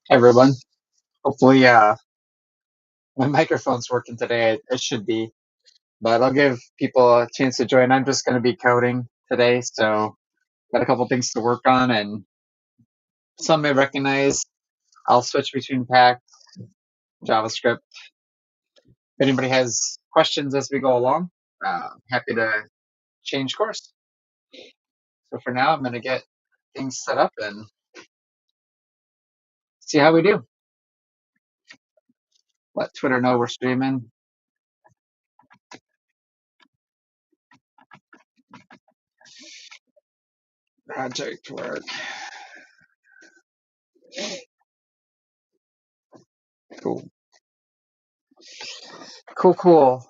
Hey everyone. Hopefully, my microphone's working today. It should be, but I'll give people a chance to join. I'm just going to be coding today, so got a couple things to work on, and some may recognize. I'll switch between Pact, JavaScript. If anybody has questions as we go along, happy to change course. So for now, I'm going to get things set up and see how we do. Let Twitter know we're streaming. Project work. Cool. Cool, cool.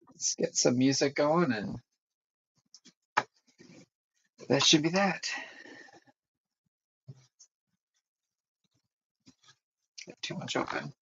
Let's get some music going, and that should be that. Get too much open.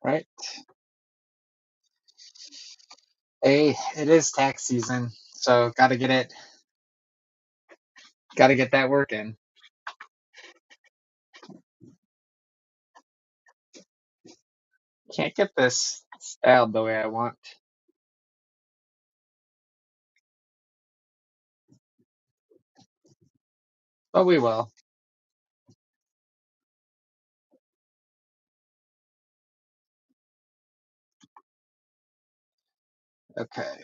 Right. Hey, it is tax season, so gotta get that working. Can't get this styled the way I want, but we will. Okay.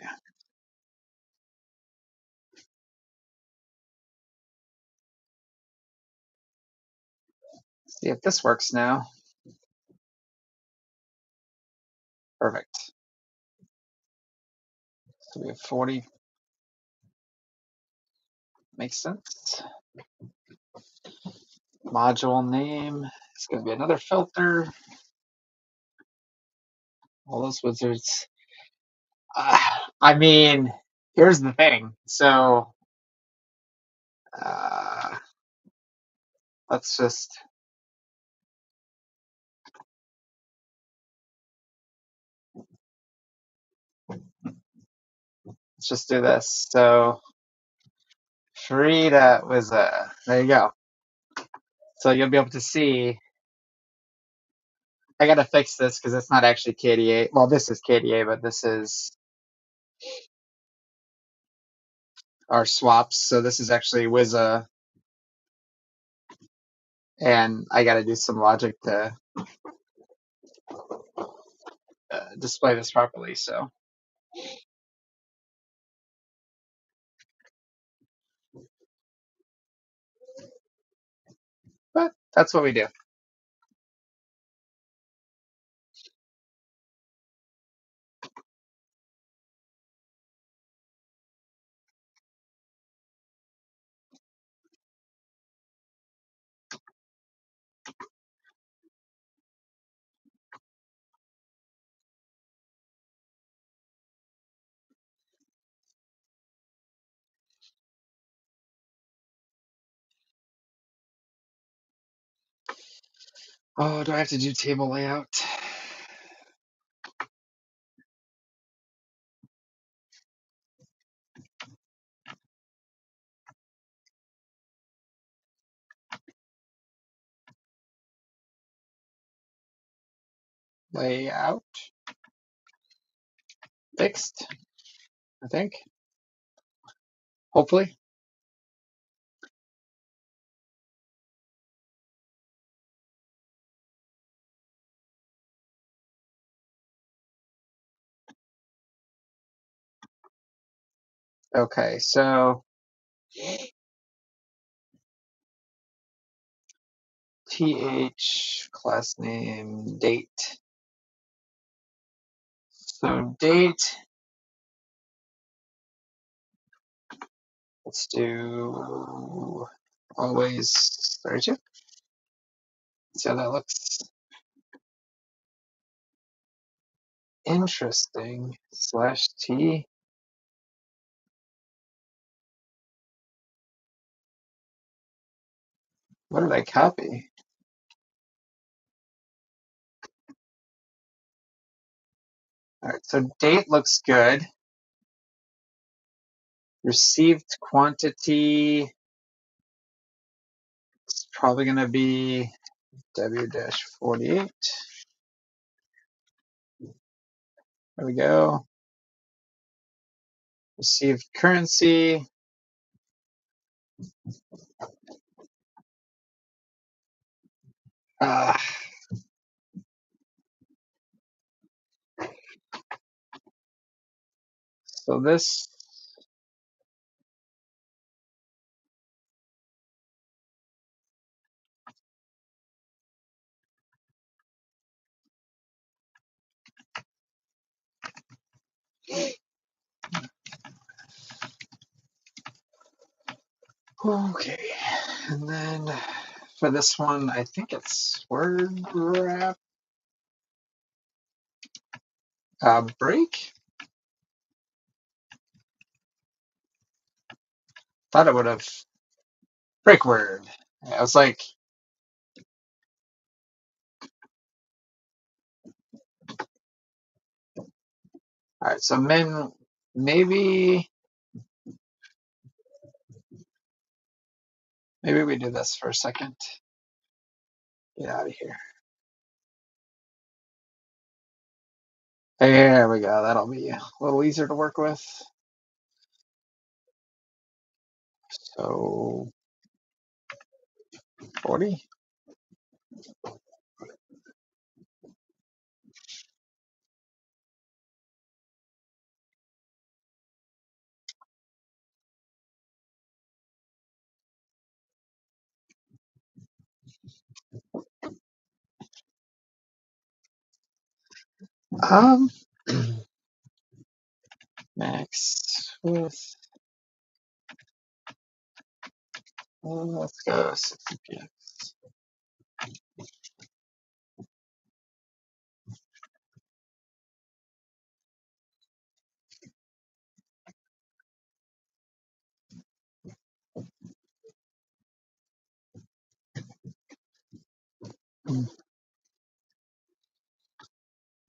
See if this works now. Perfect. So we have 40. Makes sense. Module name. It's gonna be another filter. All those wizards. I mean, here's the thing. So uh, let's just do this. So Frida was there you go. So you'll be able to see. I gotta fix this because it's not actually KDA. Well, this is KDA, but this is our swaps. So this is actually Wiza, and I gotta do some logic to display this properly. So, but that's what we do. Oh, do I have to do table layout? Layout fixed, I think. Hopefully. Okay, so class name date. So date, let's do always 32. See how that looks. Interesting. /t. What did I copy? All right, so date looks good. Received quantity is probably going to be W-48. There we go. Received currency. Uh, so this, okay. And then for this one, I think it's word wrap break. Thought it would have break word. I was like, all right, so maybe we do this for a second. Get out of here. There we go. That'll be a little easier to work with. So 40. Um, max with, let's go 60 px.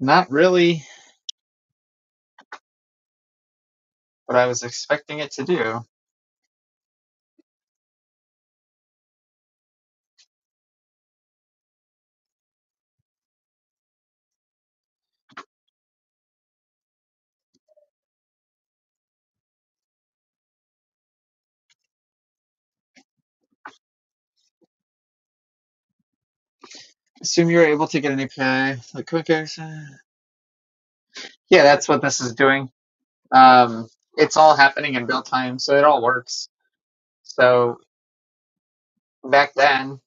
Not really what I was expecting it to do. Assume you're able to get an API, like quick action. Yeah, that's what this is doing. It's all happening in real time, so it all works. So back then,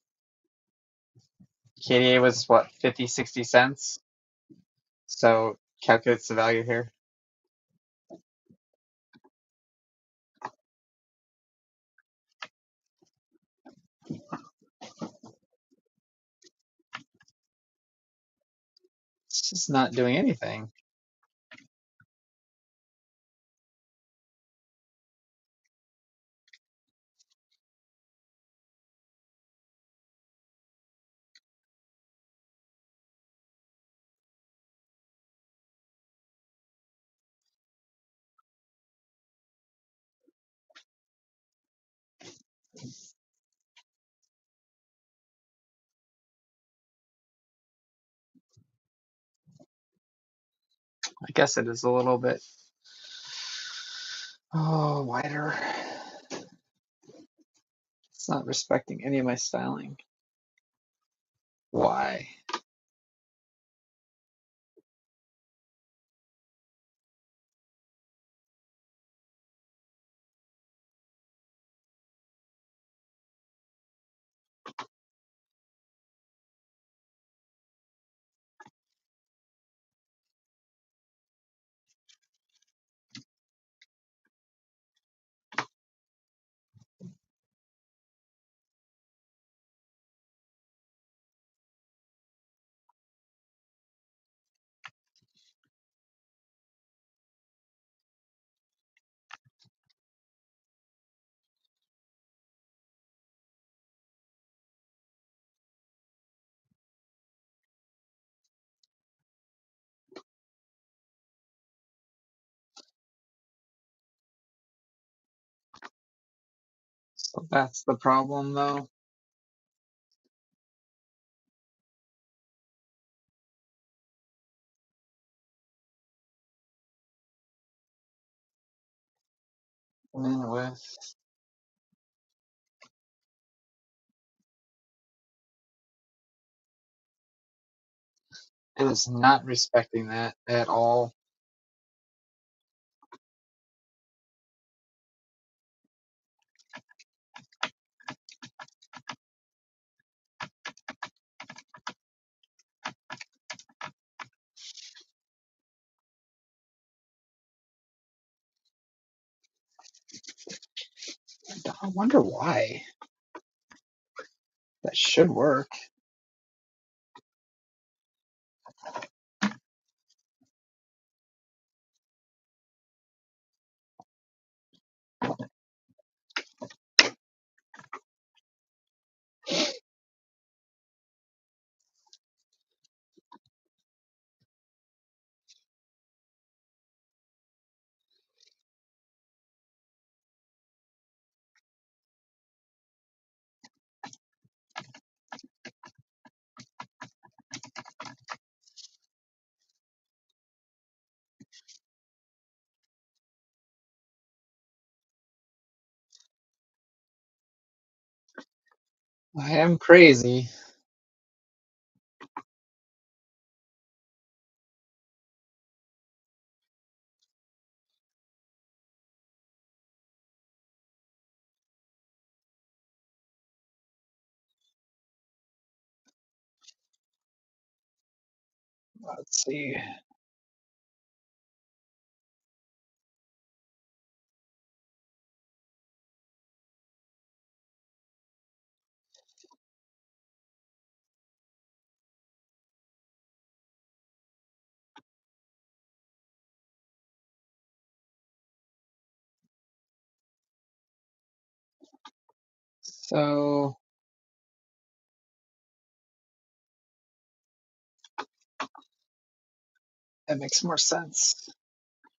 KDA was what, 50, 60 cents? So calculates the value here. It's just not doing anything. I guess it is a little bit wider. It's not respecting any of my styling. Why? So that's the problem, though. Min width. It is not respecting that at all. I wonder why. That should work. I am crazy. Let's see. So that makes more sense.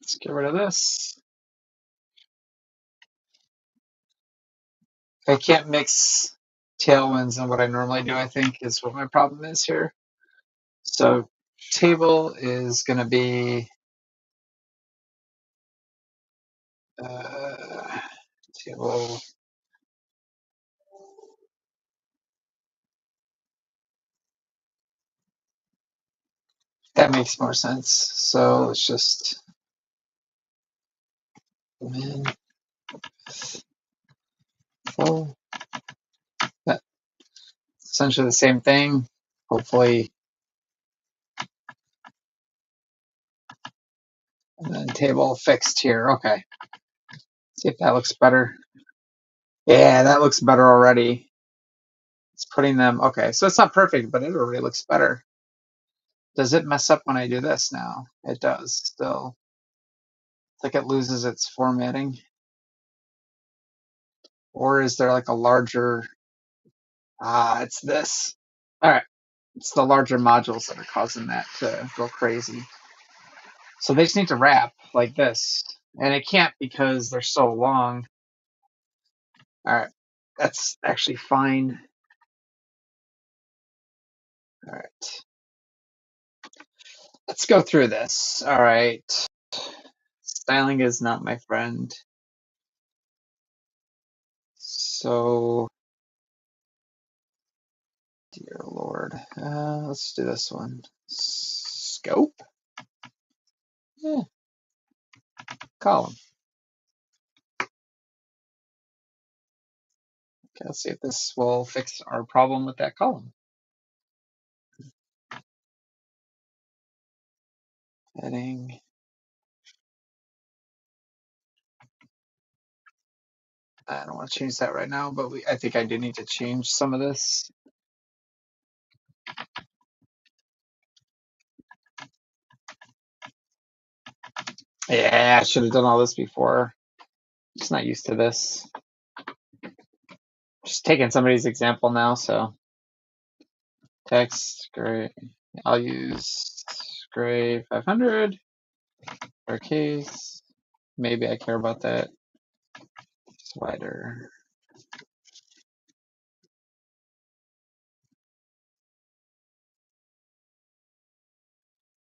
Let's get rid of this. I can't mix tailwinds and what I normally do, I think, is what my problem is here. So table is going to be uh, table. That makes more sense. So let's just min full. That's essentially the same thing. Hopefully, and then table fixed here. Okay. See if that looks better. Yeah, that looks better already. It's putting them. Okay, so it's not perfect, but it already looks better. Does it mess up when I do this now? It does still. It's like it loses its formatting. Or is there like a larger, it's this. All right, it's the larger modules that are causing that to go crazy. So they just need to wrap like this. And it can't because they're so long. All right, that's actually fine. All right. Let's go through this. All right. Styling is not my friend. So, dear Lord. Let's do this one. Scope? Yeah, column. Okay, let's see if this will fix our problem with that column. Heading. I don't want to change that right now, but I think I do need to change some of this. Yeah, I should have done all this before. Just not used to this. Just taking somebody's example now, so text gray. I'll use gray 500 for case. Maybe I care about that. Slider.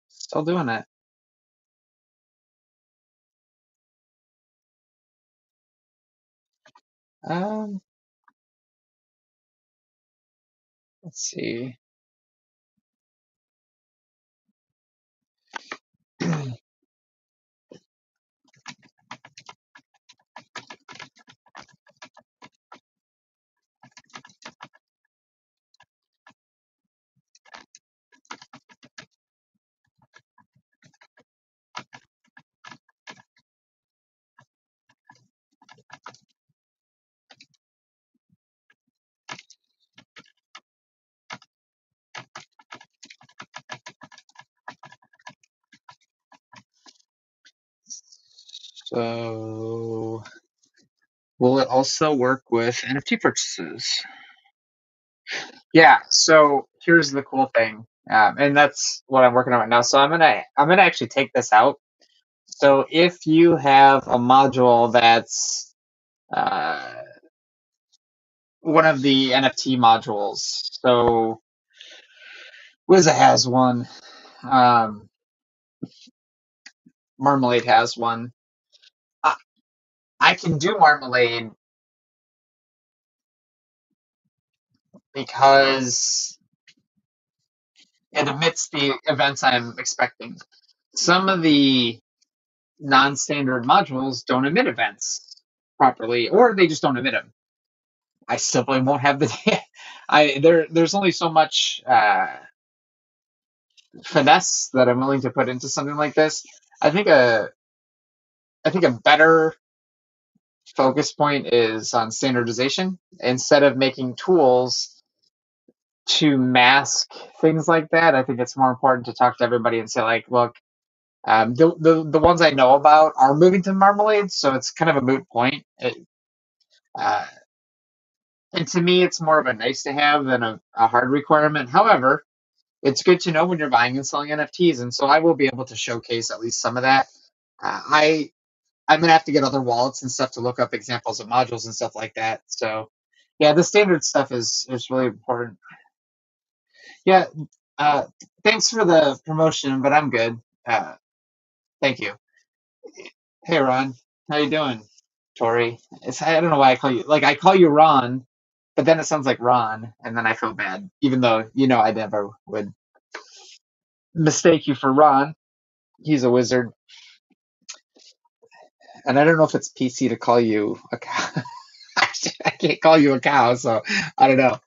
Still doing it. Um, let's see. So, will it also work with NFT purchases? Yeah. So here's the cool thing, and that's what I'm working on right now. So I'm gonna actually take this out. So if you have a module that's uh, one of the NFT modules, so Wiza has one, um, Marmalade has one. I, I can do Marmalade because it emits the events I'm expecting. Some of the non-standard modules don't emit events properly, or they just don't emit them. I simply won't have the. There's only so much finesse that I'm willing to put into something like this. I think a I think a better focus point is on standardization instead of making tools to mask things like that. I think it's more important to talk to everybody and say, like, look, the ones I know about are moving to Marmalade, so it's kind of a moot point. Uh, and to me, it's more of a nice to have than a hard requirement. However, it's good to know when you're buying and selling NFTs, and so I will be able to showcase at least some of that. I'm gonna have to get other wallets and stuff to look up examples of modules and stuff like that. So, yeah, the standard stuff is really important. Yeah, uh, thanks for the promotion, but I'm good. Uh, thank you. Hey, Ron, how you doing? Tori, I don't know why I call you Ron, but then it sounds like Ron, and then I feel bad, even though I never would mistake you for Ron. He's a wizard, and I don't know if it's PC to call you a cow. I can't call you a cow, so I don't know.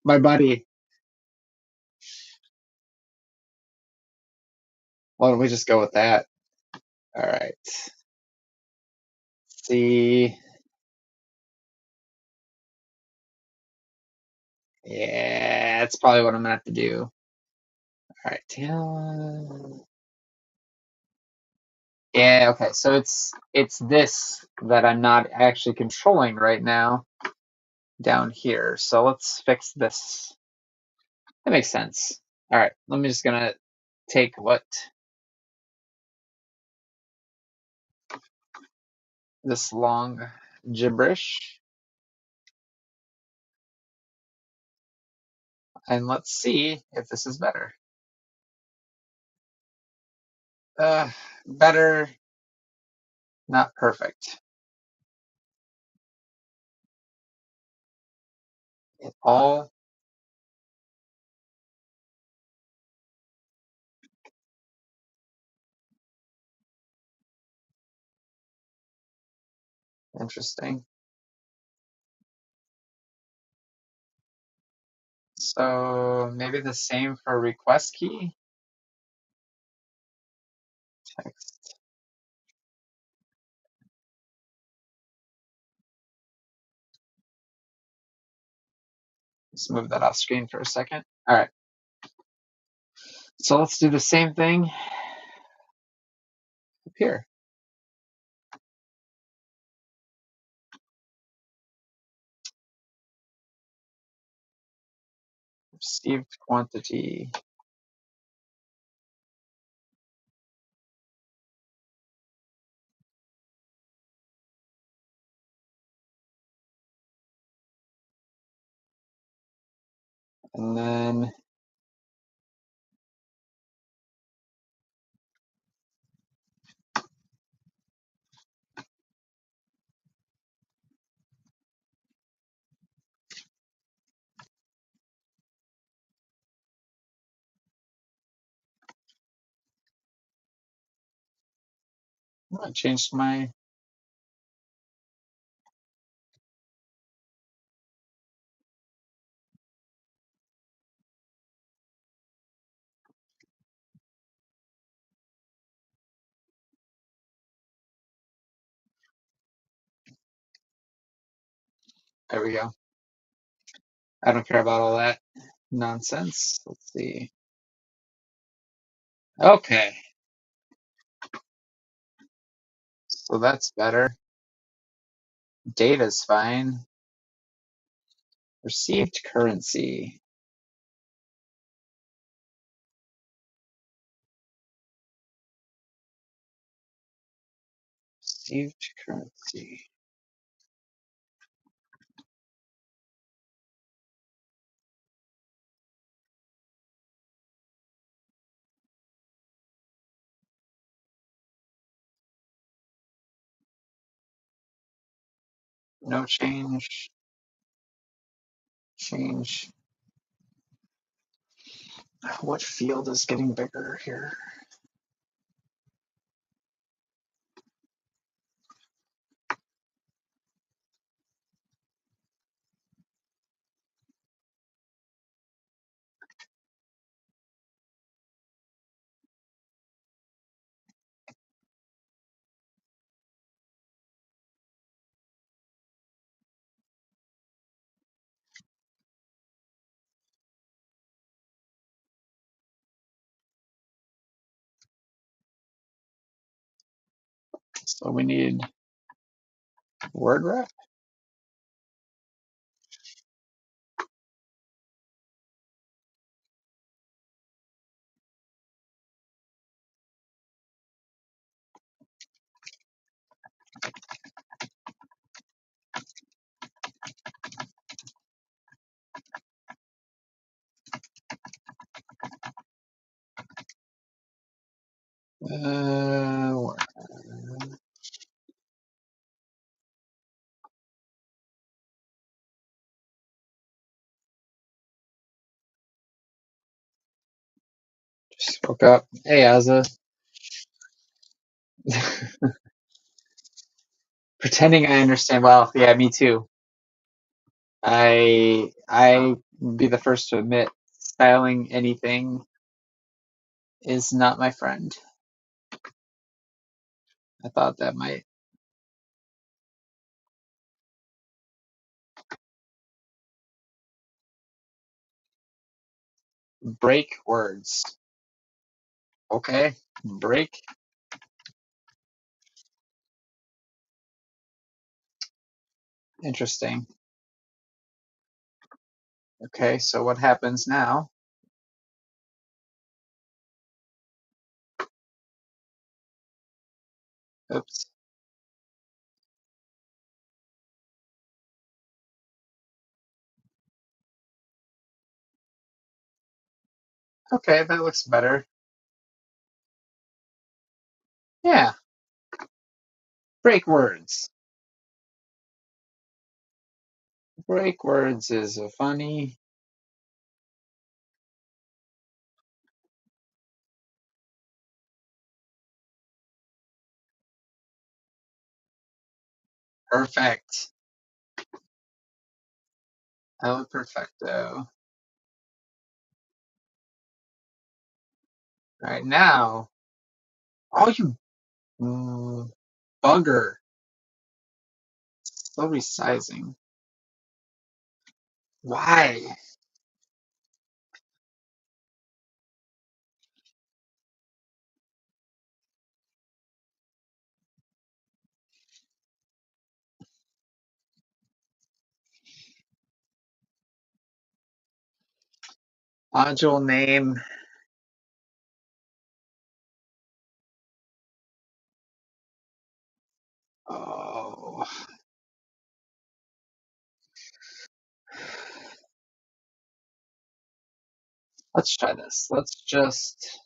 My buddy, why don't we just go with that? All right. See, yeah, that's probably what I'm gonna have to do. All right, yeah, okay. So it's this that I'm not actually controlling right now down here. So let's fix this. That makes sense. All right, let me just gonna take what this long gibberish and let's see if this is better. Uh, better, not perfect. It all interesting. So maybe the same for request key text. Let's move that off screen for a second. All right. So let's do the same thing up here. Received quantity. And then I changed my, there we go. I don't care about all that nonsense. Let's see. Okay. So that's better. Data's fine. Received currency. Received currency. No change. Change. What field is getting bigger here? So we need word ref. Word. Just woke up. Hey, Azza. Pretending I understand. Well, yeah, me too. I be the first to admit styling anything is not my friend. I thought that might break words. Okay, break. Interesting. Okay, so what happens now? Oops. Okay, that looks better. Yeah, break words. Break words is a funny. Perfect. Oh, perfecto. All right, now. Oh, you bugger. Slow resizing. Why? Module name. Oh. Let's try this. Let's just.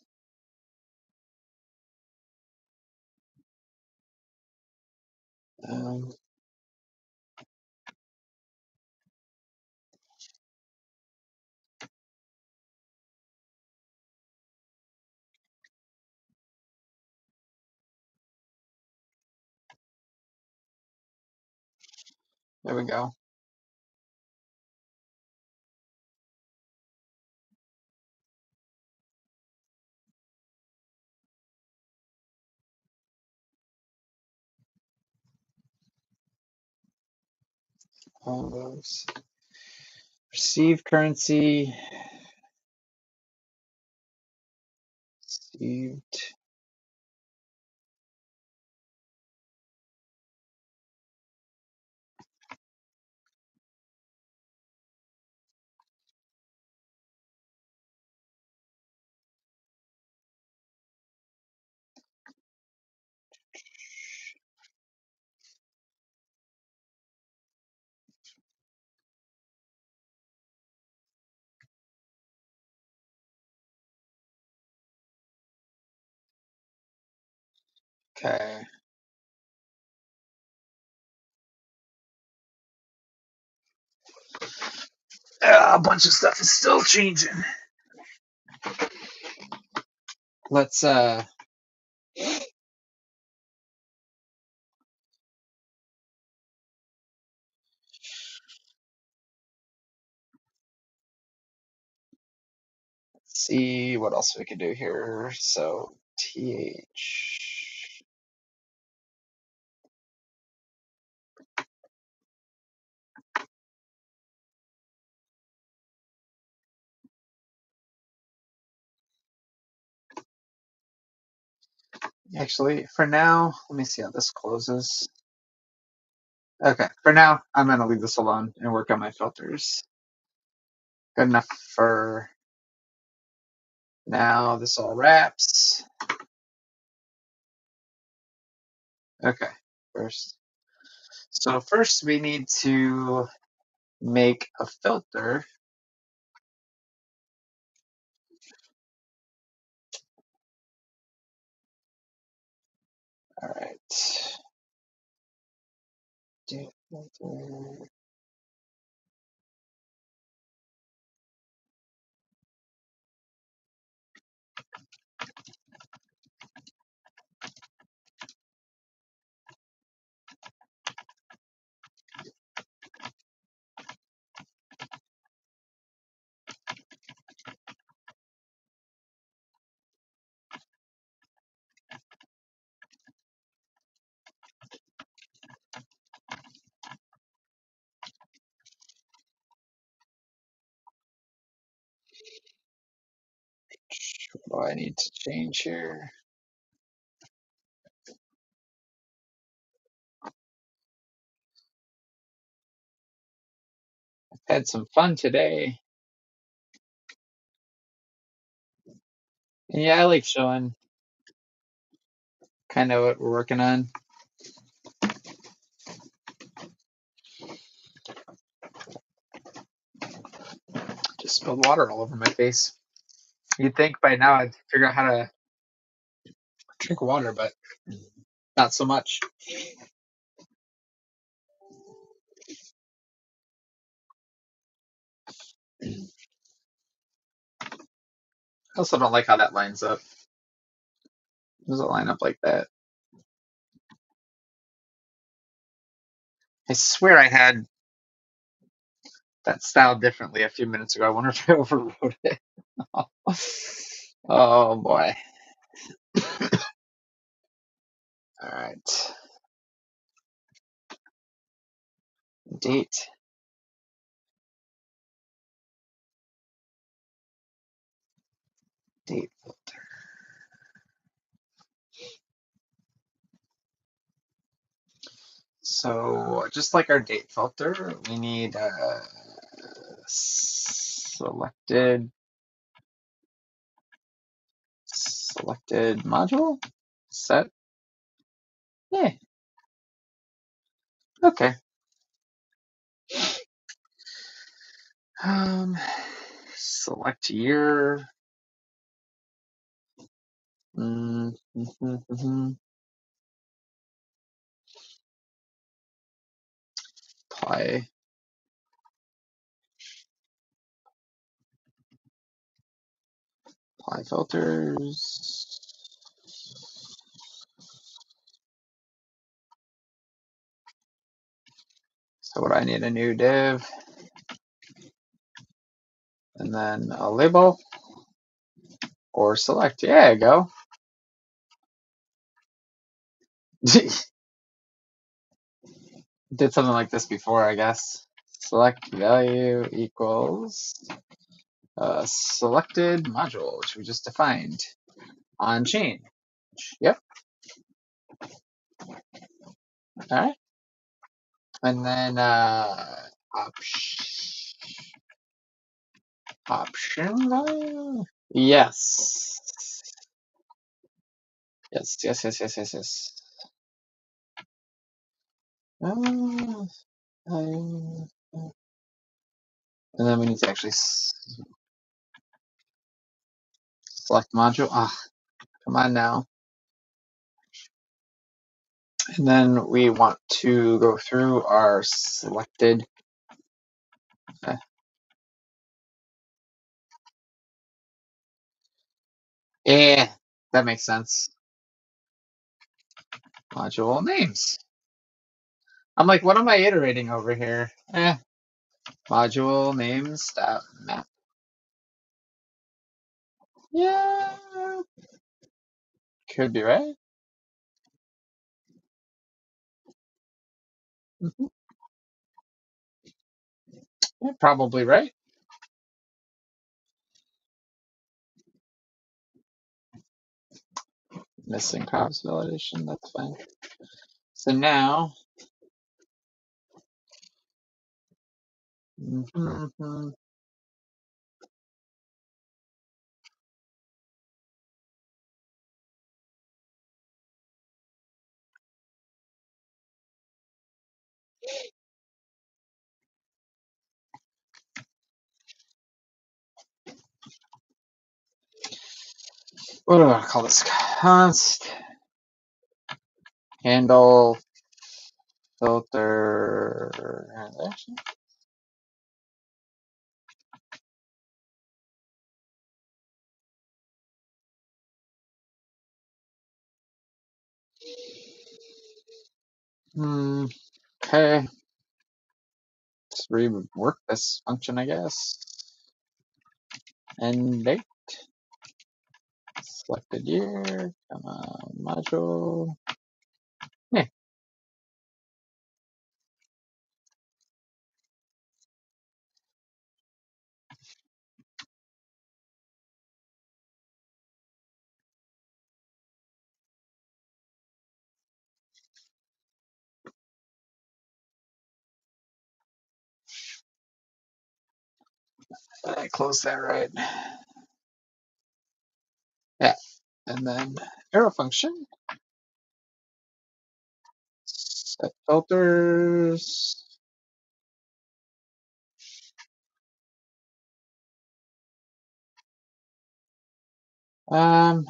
Um, there we go. All those. Receive currency. Received. Okay. A bunch of stuff is still changing. Let's see what else we can do here. So th. Actually, for now, let me see how this closes. Okay, for now, I'm gonna leave this alone and work on my filters. Good enough for now. This all wraps. Okay, first. So first we need to make a filter. All right. Do filter. What do I need to change here? Had some fun today. And yeah, I like showing kind of what we're working on. Just spilled water all over my face. You'd think by now I'd figure out how to drink water, but not so much. I also don't like how that lines up. Does it line up like that? I swear I had that styled differently a few minutes ago. I wonder if I overwrote it. Oh boy. All right. Date. Date filter. So just like our date filter, we need selected module set. Yeah. Okay. Select year. Apply. Apply filters. So what I need a new div and then a label or select. Yeah, there you go. Did something like this before, I guess. Select value equals selected module, which we just defined on chain. Yep. All right. And then option value. Yes. Yes. And then we need to actually select module. Ah, come on now. And then we want to go through our selected. Yeah, that makes sense. Module names. I'm like, what am I iterating over here? Module names dot map. Yeah, could be right. Yeah, probably right. Missing cross validation. That's fine. So now, what do I call this? Const handle filter transaction. Okay. Let's rework this function, I guess. End date. Selected year. Module. Yeah. I close that right. Yeah. And then arrow function. Set filters. Um,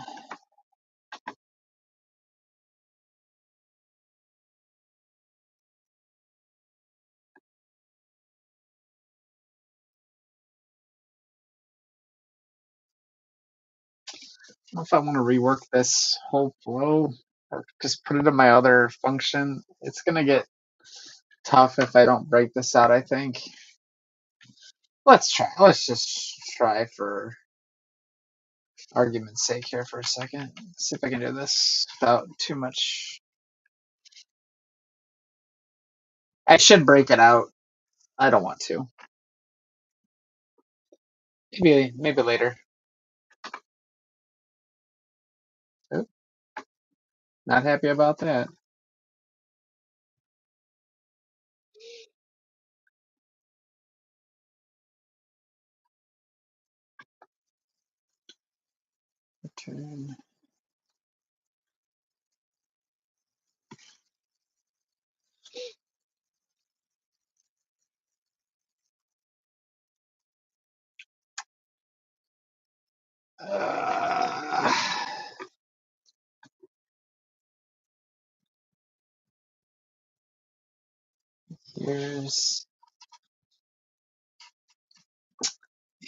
know if I want to rework this whole flow or just put it in my other function. It's gonna get tough if I don't break this out, I think. Let's try. Let's just try for argument's sake here for a second. See if I can do this without too much. I should break it out. I don't want to. Maybe later. Oh, not happy about that. Return. Uh, here's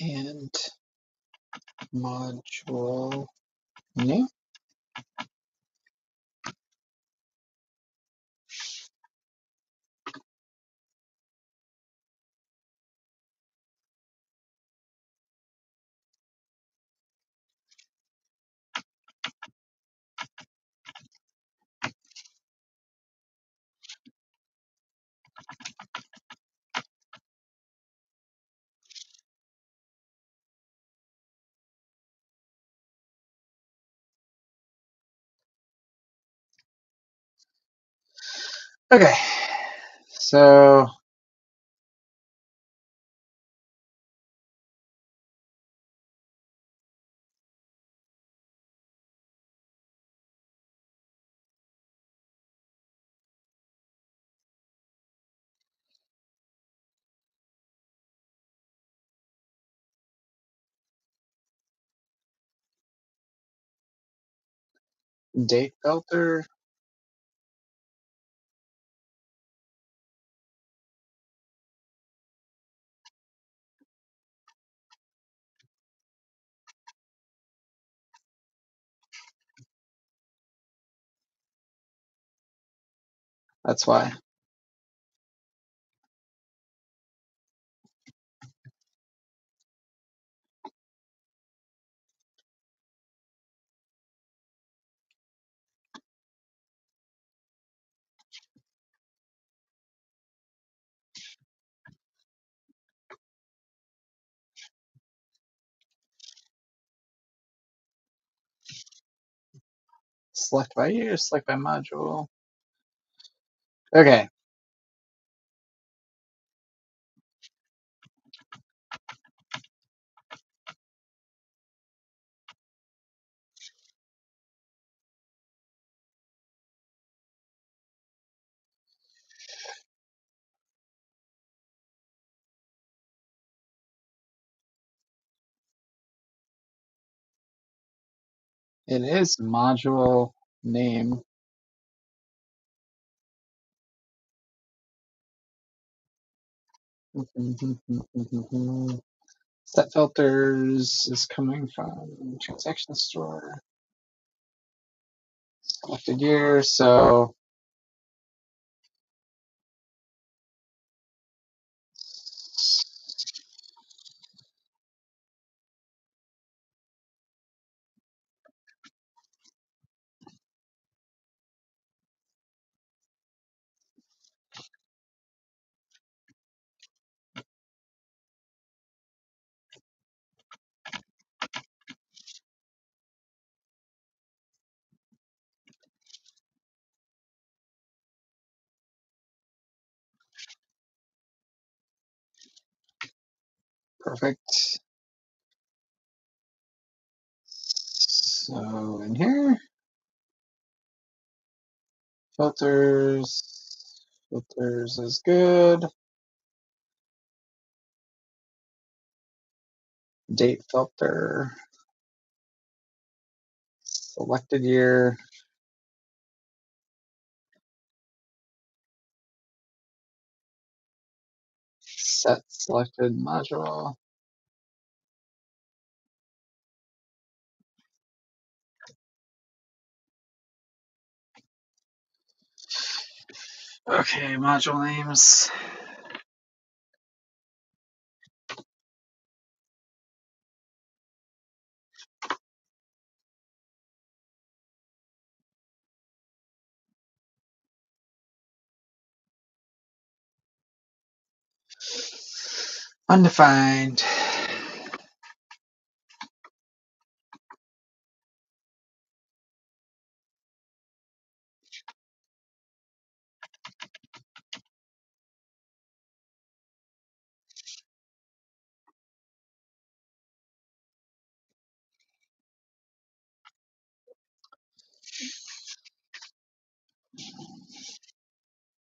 and module new. Okay, so date filter. That's why. Select by year, select by module. Okay, it is module name. Set filters is coming from transaction store. Selected year, so perfect. So in here, filters is good. Date filter, selected year, set selected module. Okay, module names. Undefined.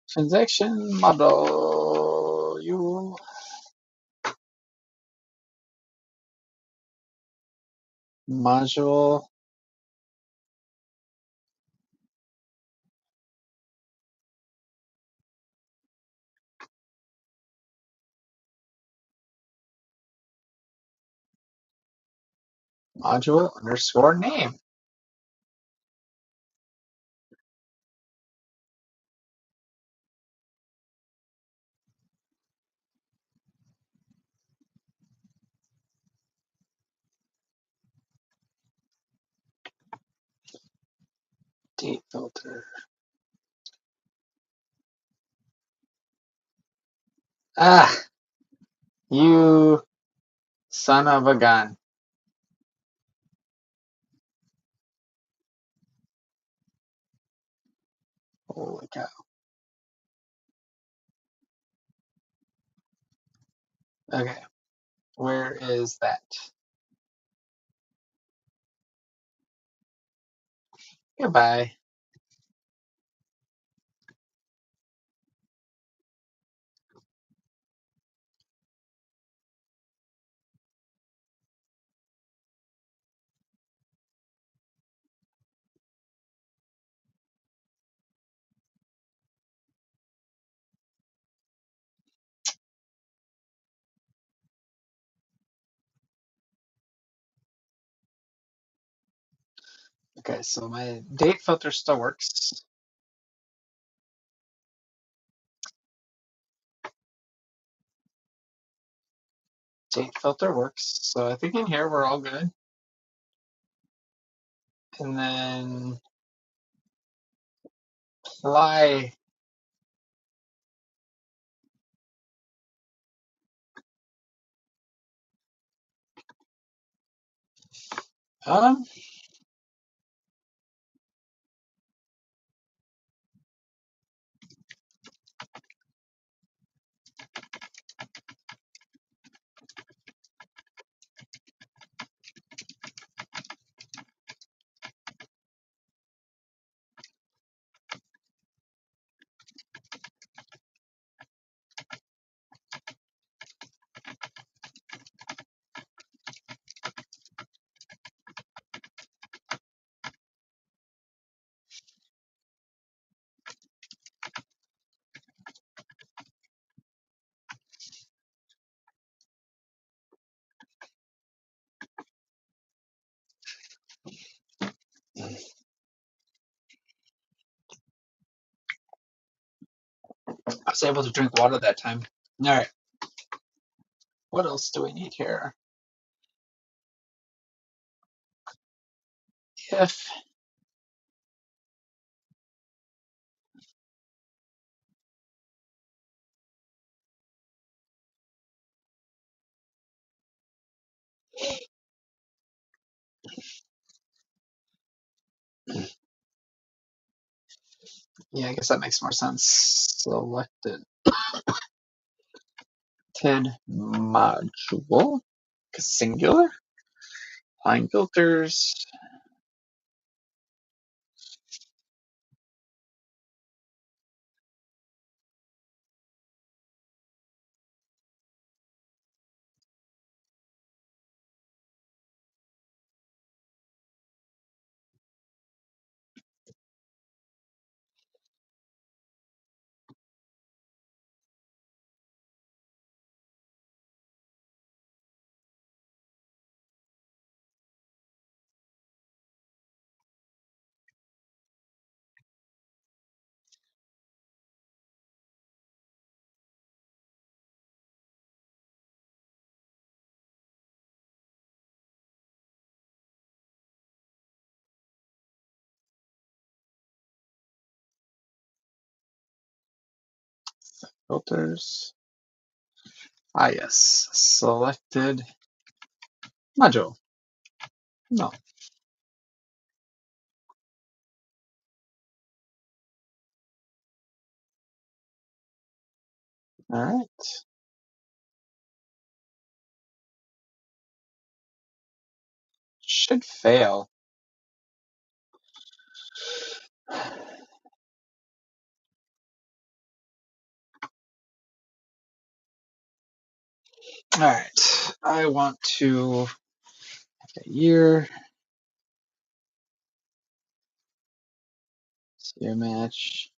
Transaction model. You module. Module underscore name. Date filter. Ah, you son of a gun. Holy cow. Okay, where is that? Goodbye. Okay, so my date filter still works. Date filter works. So I think in here we're all good. And then apply. Um, I was able to drink water that time. All right. What else do we need here? If yeah, I guess that makes more sense. Selected module, singular, applying filters. Filters. Ah, yes. Selected module. No. All right. Should fail. All right. I want to year match.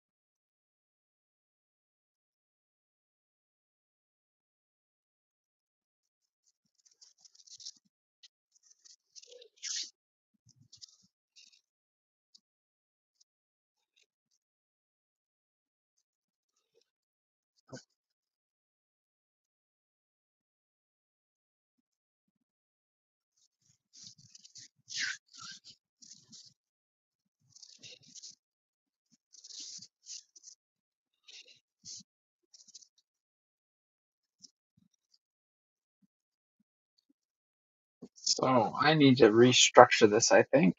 So I need to restructure this, I think,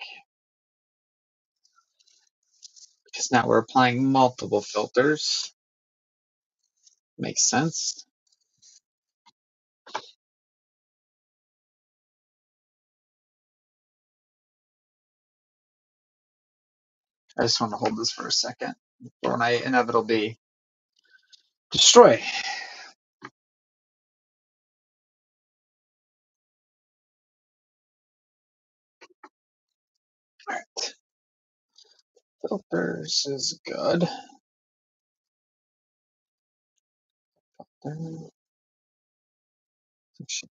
because now we're applying multiple filters. Makes sense. I just want to hold this for a second when I inevitably destroy. All right. Filters is good.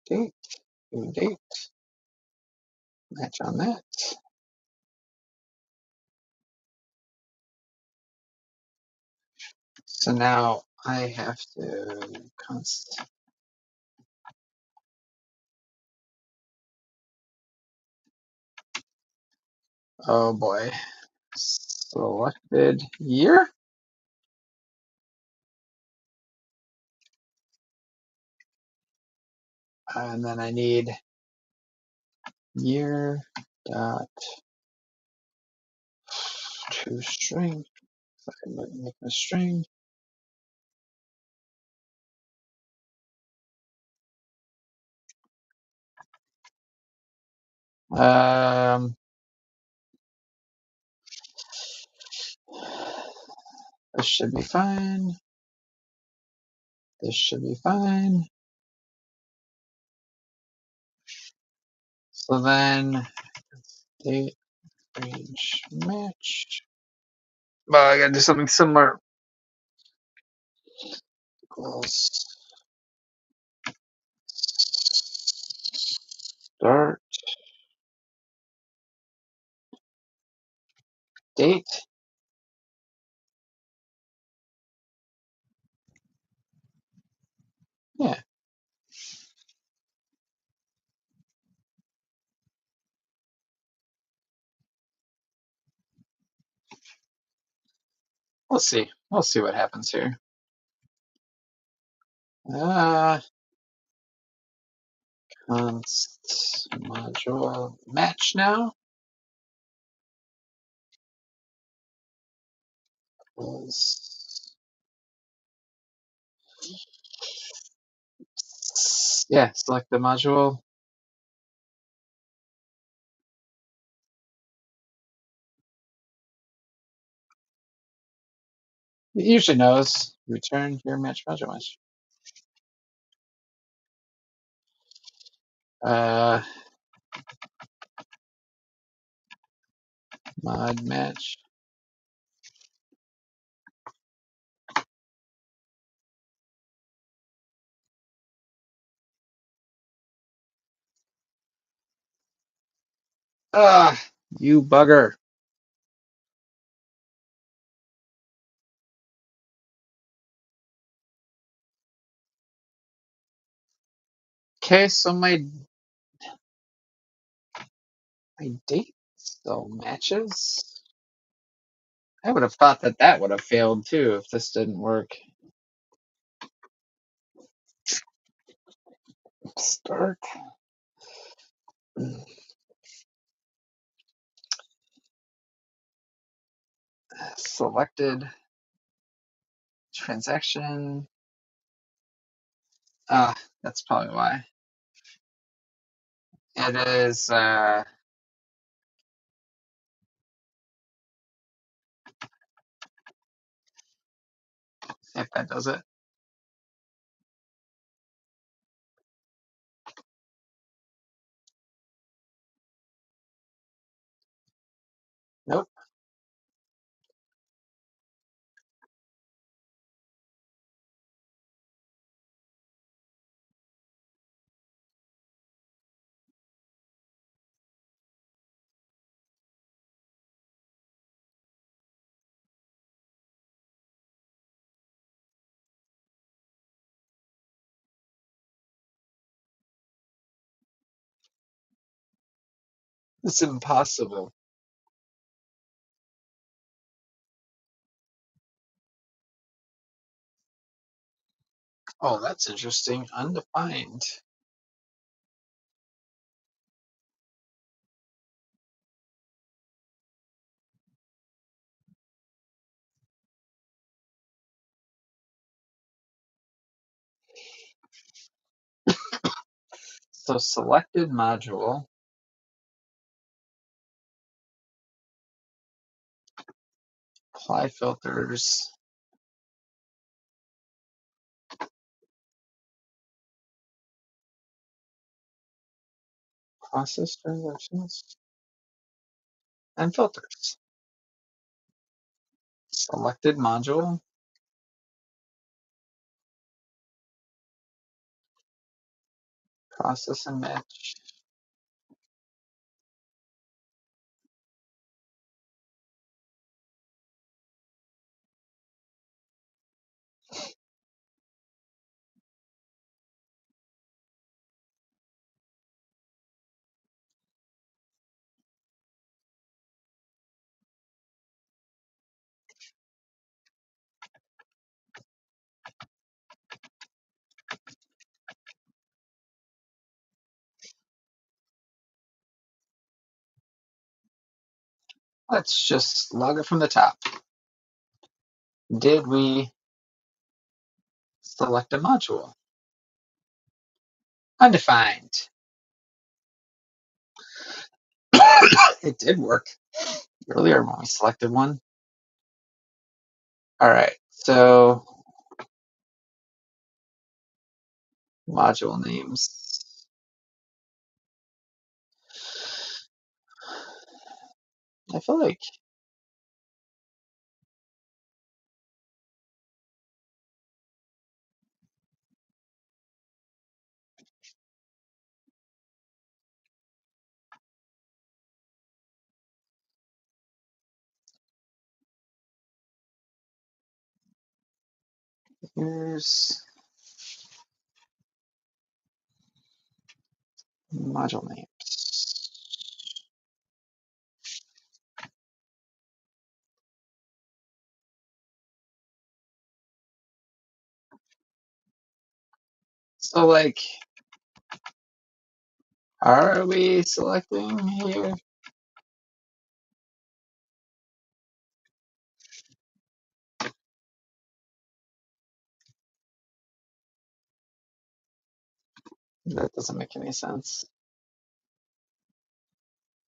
Date, due date, match on that. So now I have to const. Oh boy. Selected year. And then I need year dot to string. If I can make a string. This should be fine. This should be fine. So then date range match. Well, I gotta do something similar. Equals start date. Yeah. We'll see. We'll see what happens here. Const module match now. Yeah, select the module. It usually knows. Return your match module match. Mod match. You bugger. Okay, so my date still matches. I would have thought that would have failed too if this didn't work. Start. Selected transaction. That's probably why. It is if that does it. Nope. It's impossible. Oh, that's interesting. Undefined. So selected module, apply filters, process transactions, and filters. Selected module, process and match. Let's just log it from the top. Did we select a module? Undefined. It did work earlier when we selected one. All right, so module names. I feel like here's module names. So like, are we selecting here? That doesn't make any sense.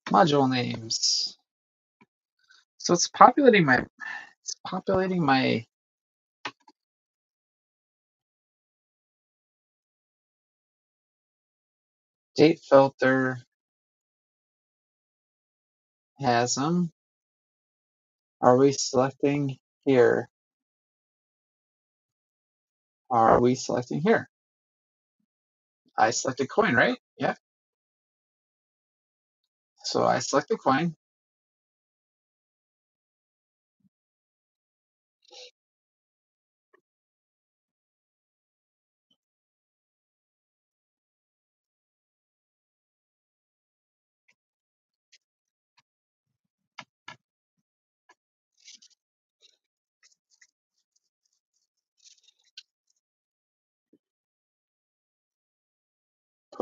Module names. So it's populating my date filter has them. Are we selecting here? Are we selecting here? I selected coin, right? Yeah. So I select the coin.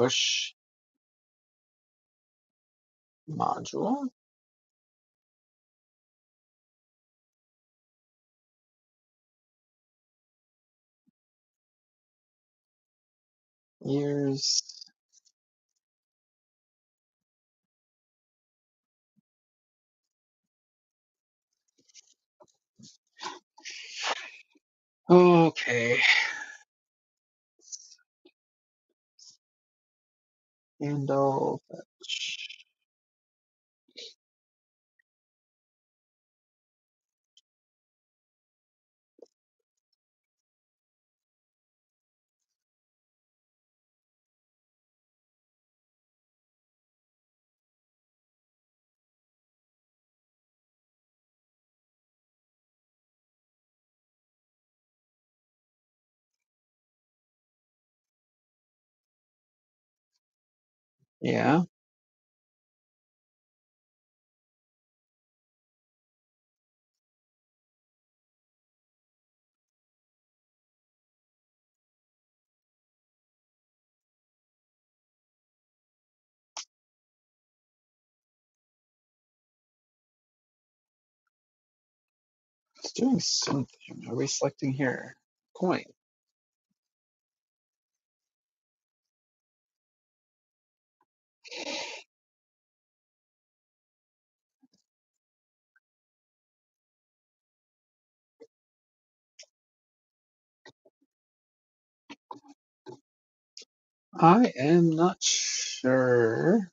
push module. Years. Okay. Handle fetch. Yeah. It's doing something. Are we selecting here? Coin. I am not sure.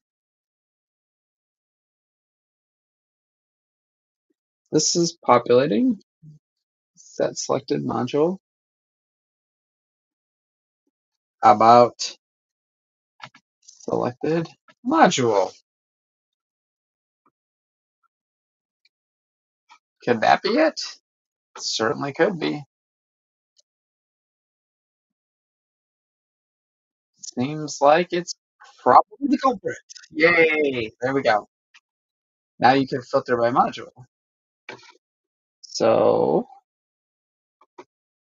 This is populating. Set selected module. About selected module. Could that be it? Certainly could be. Seems like it's probably the culprit. Yay! There we go. Now you can filter by module. So,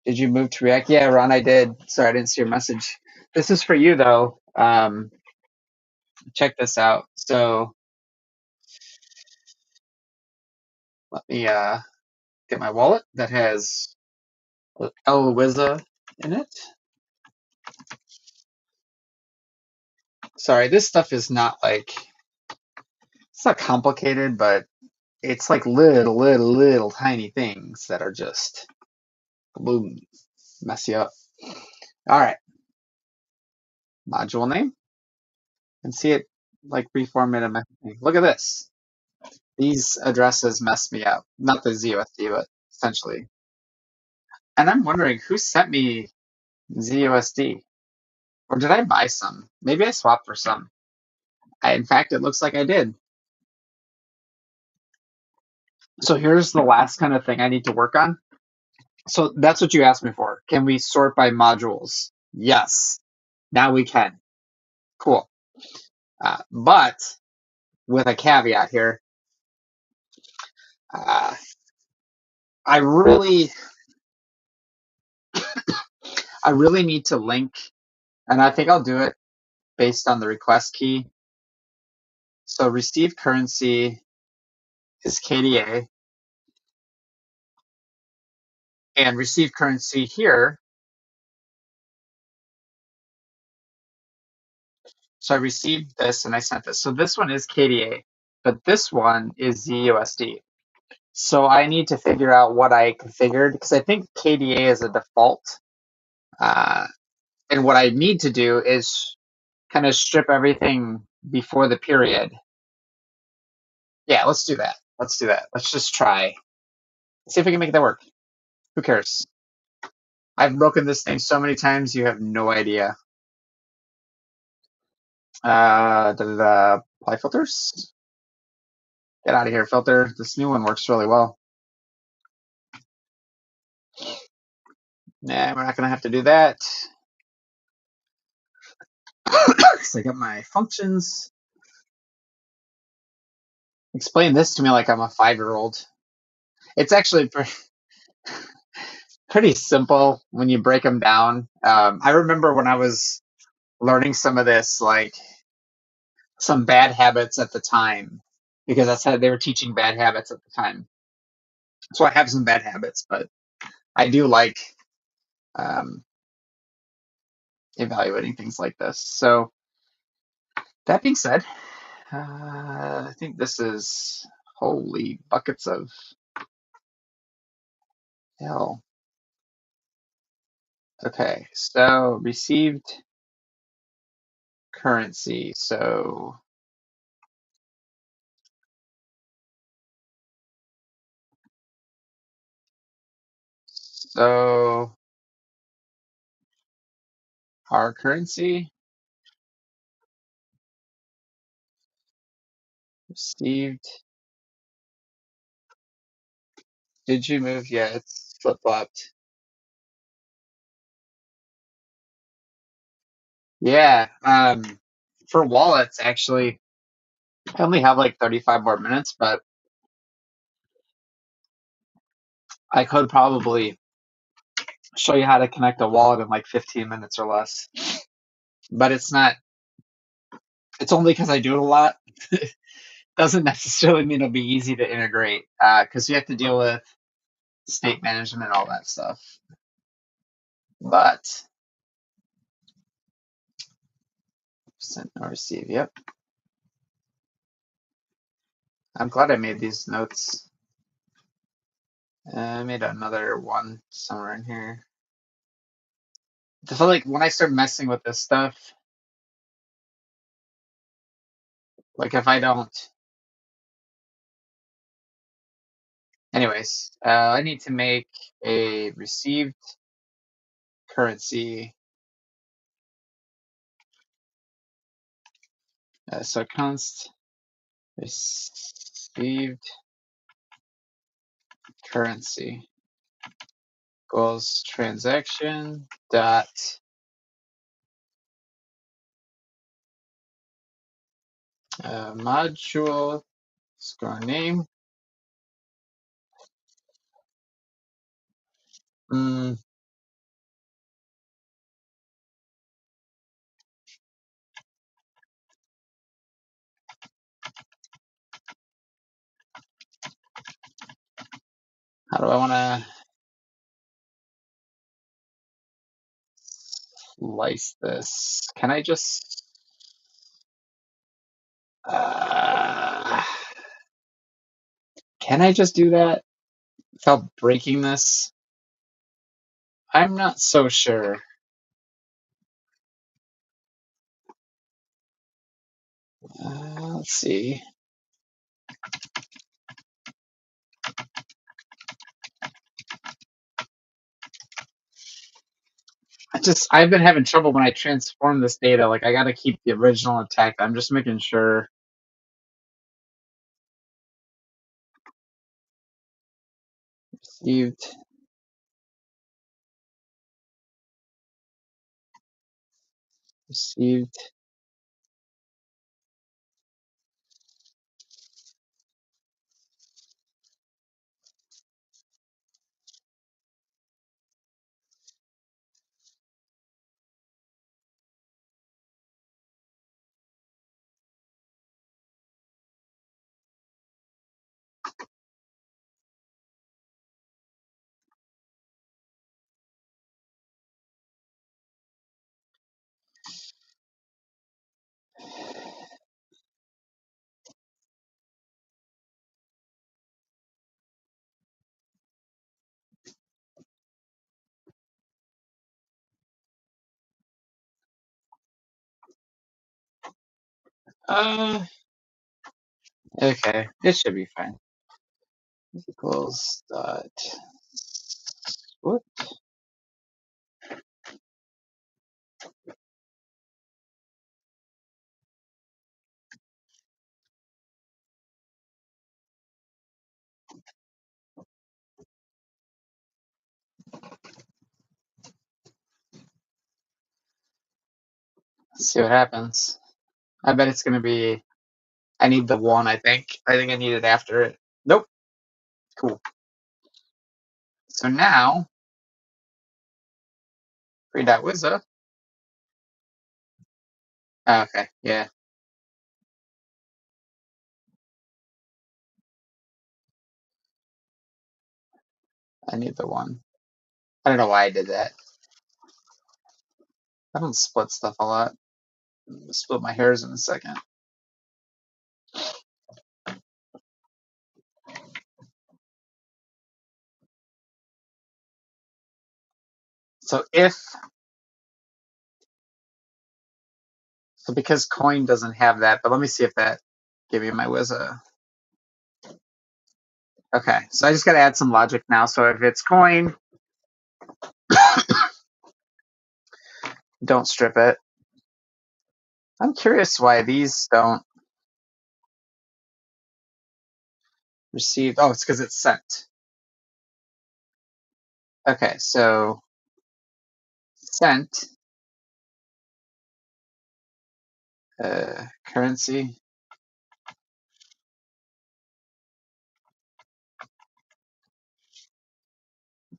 did you move to React? Yeah, Ron, I did. Sorry, I didn't see your message. This is for you, though. Check this out. So, let me get my wallet that has Elwiza in it. Sorry, this stuff is not like, it's not complicated, but it's like little tiny things that are just boom, mess you up. All right, module name, and see it like reformatted my thing. Look at this. These addresses mess me up. Not the ZUSD, but essentially. And I'm wondering who sent me ZUSD, or did I buy some? Maybe I swapped for some. In fact, it looks like I did. So here's the last kind of thing I need to work on. So that's what you asked me for. Can we sort by modules? Yes. Now we can. Cool. But with a caveat here, uh, I really need to link, and I think I'll do it based on the request key. So receive currency is KDA, and receive currency here. So I received this and I sent this. So this one is KDA, but this one is ZUSD. So I need to figure out what I configured because I think KDA is a default. And what I need to do is kind of strip everything before the period. Yeah, let's do that. Let's do that. Let's just try. See if we can make that work. Who cares? I've broken this thing so many times, you have no idea. Apply filters. Get out of here, filter. This new one works really well. Nah, we're not going to have to do that. So I got my functions. Explain this to me like I'm a 5-year-old. It's actually pretty simple when you break them down. I remember when I was learning some of this, like some bad habits at the time, because that's how they were teaching bad habits at the time. So I have some bad habits, but I do like um, evaluating things like this. So that being said, I think this is holy buckets of hell. Okay, so received currency. So our currency received. Did you move? Yeah, it's flip flopped. Yeah. For wallets, actually, I only have like 35 more minutes, but I could probably show you how to connect a wallet in like 15 minutes or less. But it's not, it's only because I do it a lot. Doesn't necessarily mean it'll be easy to integrate because you have to deal with state management and all that stuff. But send or receive, yep. I'm glad I made these notes. I made another one somewhere in here. I feel like when I start messing with this stuff, like if I don't, anyways, I need to make a received currency. So const received currency equals transaction dot module score name. Mm, how do I want to slice this? Can I just uh, can I just do that without breaking this? I'm not so sure. Let's see. I've been having trouble when I transform this data. Like I got to keep the original intact. I'm just making sure. Received. Received. Uh, okay. It should be fine. Equals dot. What? Let's see what happens. I bet it's gonna be. I need the one. I think I need it after it. Nope. Cool. So now, pre.wizza Oh, okay, yeah. I need the one. I don't know why I did that. I don't split stuff a lot. I'll split my hairs in a second. So because coin doesn't have that, but let me see if that give me my Wizza. Okay, so I just got to add some logic now. So if it's coin, don't strip it. I'm curious why these don't receive. Oh, it's because it's sent. Okay, so sent currency.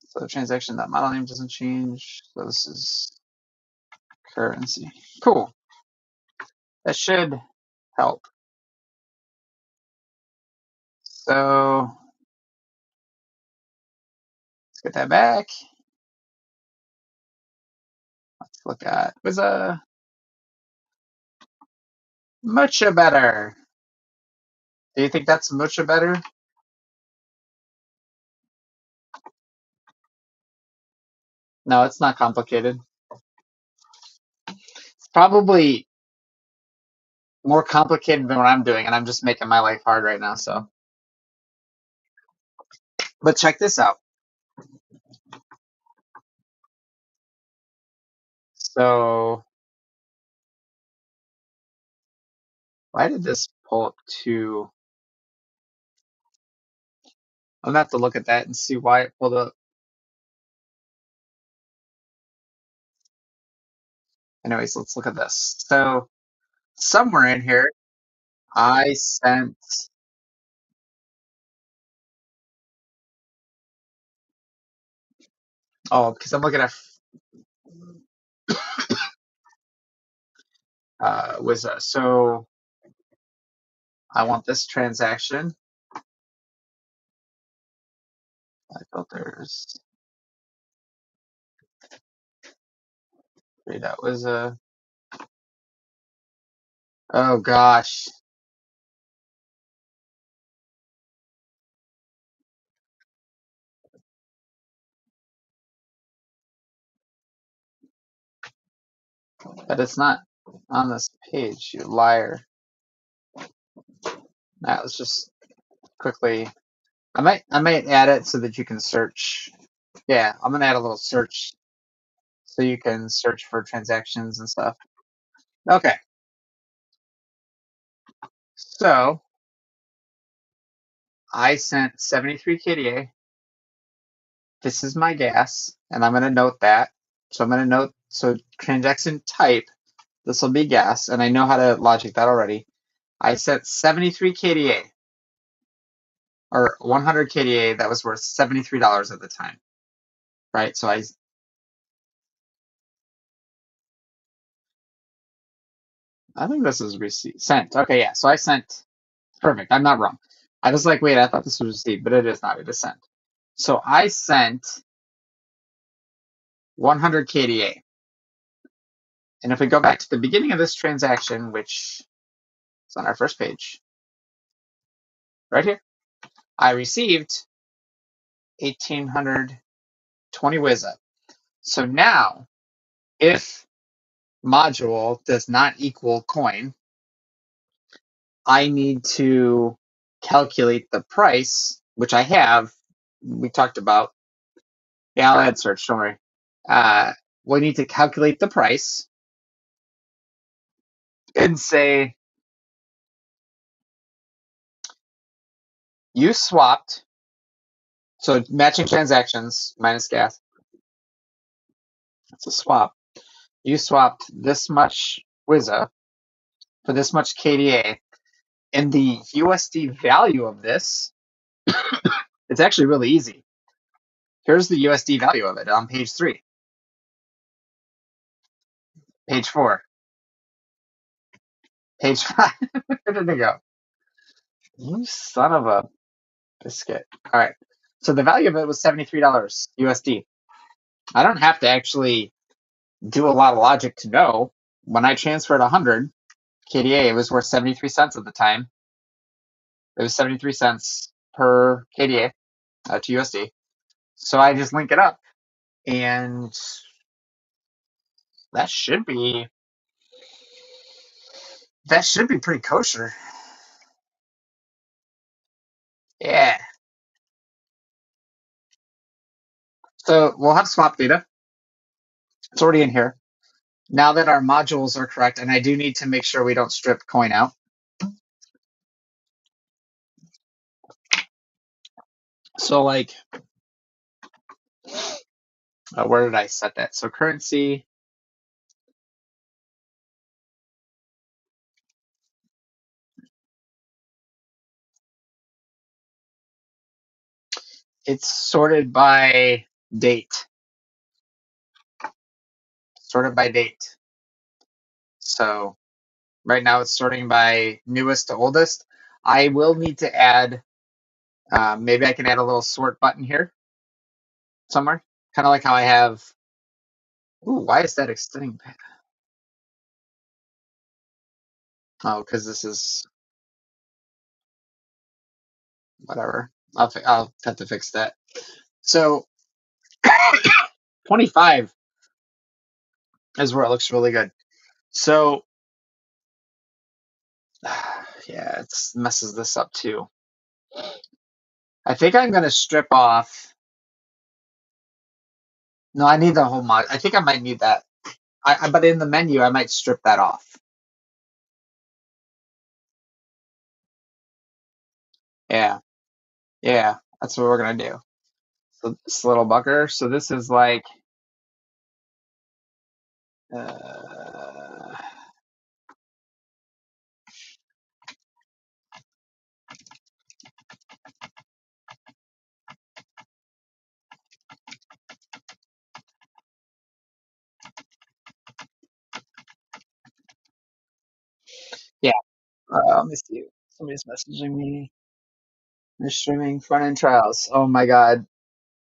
So the transaction, that model name doesn't change. So this is currency. Cool. That should help. So let's get that back. Let's look at Wizza. Much better. Do you think that's much better? No, it's not complicated. It's probably more complicated than what I'm doing, and I'm just making my life hard right now. So, but check this out. So, why did this pull up to? I'm gonna have to look at that and see why it pulled up. Anyways, let's look at this. So, somewhere in here, I sent. Oh, because I'm looking at Wizza. So, I want this transaction. Filters. That was a. Oh gosh. But it's not on this page, you liar. Now let's just quickly. I might add it so that you can search. Yeah, I'm gonna add a little search so you can search for transactions and stuff. Okay, so I sent 73 kDa. This is my gas, and I'm gonna note that. So I'm gonna note so transaction type. This will be gas, and I know how to logic that already. I sent 73 kDa or 100 kDa that was worth $73 at the time, right? So I think this is received sent. Okay, yeah. So I sent. Perfect. I'm not wrong. I was like, wait, I thought this was received, but it is not. It is sent. So I sent 100 kDa, and if we go back to the beginning of this transaction, which is on our first page, right here, I received 1,820 Wizza. So now, if module does not equal coin, I need to calculate the price, which I have. We talked about. Yeah, I'll add search. Don't worry. We need to calculate the price and say you swapped. So matching transactions minus gas. It's a swap. You swapped this much Wizza for this much KDA, and the USD value of this. It's actually really easy. Here's the USD value of it on page 3. Page 4. Page 5. Where did it go? You son of a biscuit. All right. So the value of it was $73 USD. I don't have to actually do a lot of logic to know. When I transferred 100 KDA, it was worth 73 cents at the time. It was 73 cents per KDA to USD. So I just link it up, and that should be pretty kosher. Yeah. So we'll have swap data. It's already in here. Now that our modules are correct, and I do need to make sure we don't strip coin out. So like, where did I set that? So currency, it's sorted by date. Sorted by date. So right now it's sorting by newest to oldest. I will need to add, maybe I can add a little sort button here somewhere. Kind of like how I have, ooh, why is that extending? Oh, because this is, whatever. I'll have to fix that. So 25 is where it looks really good. So yeah, it messes this up too. I think I'm going to strip off. No, I need the whole mod. I think I might need that. But in the menu, I might strip that off. Yeah, yeah, that's what we're gonna do. So this little bucker. So this is like, uh, yeah. Let me see. Somebody's messaging me. They're streaming front end trials. Oh my god.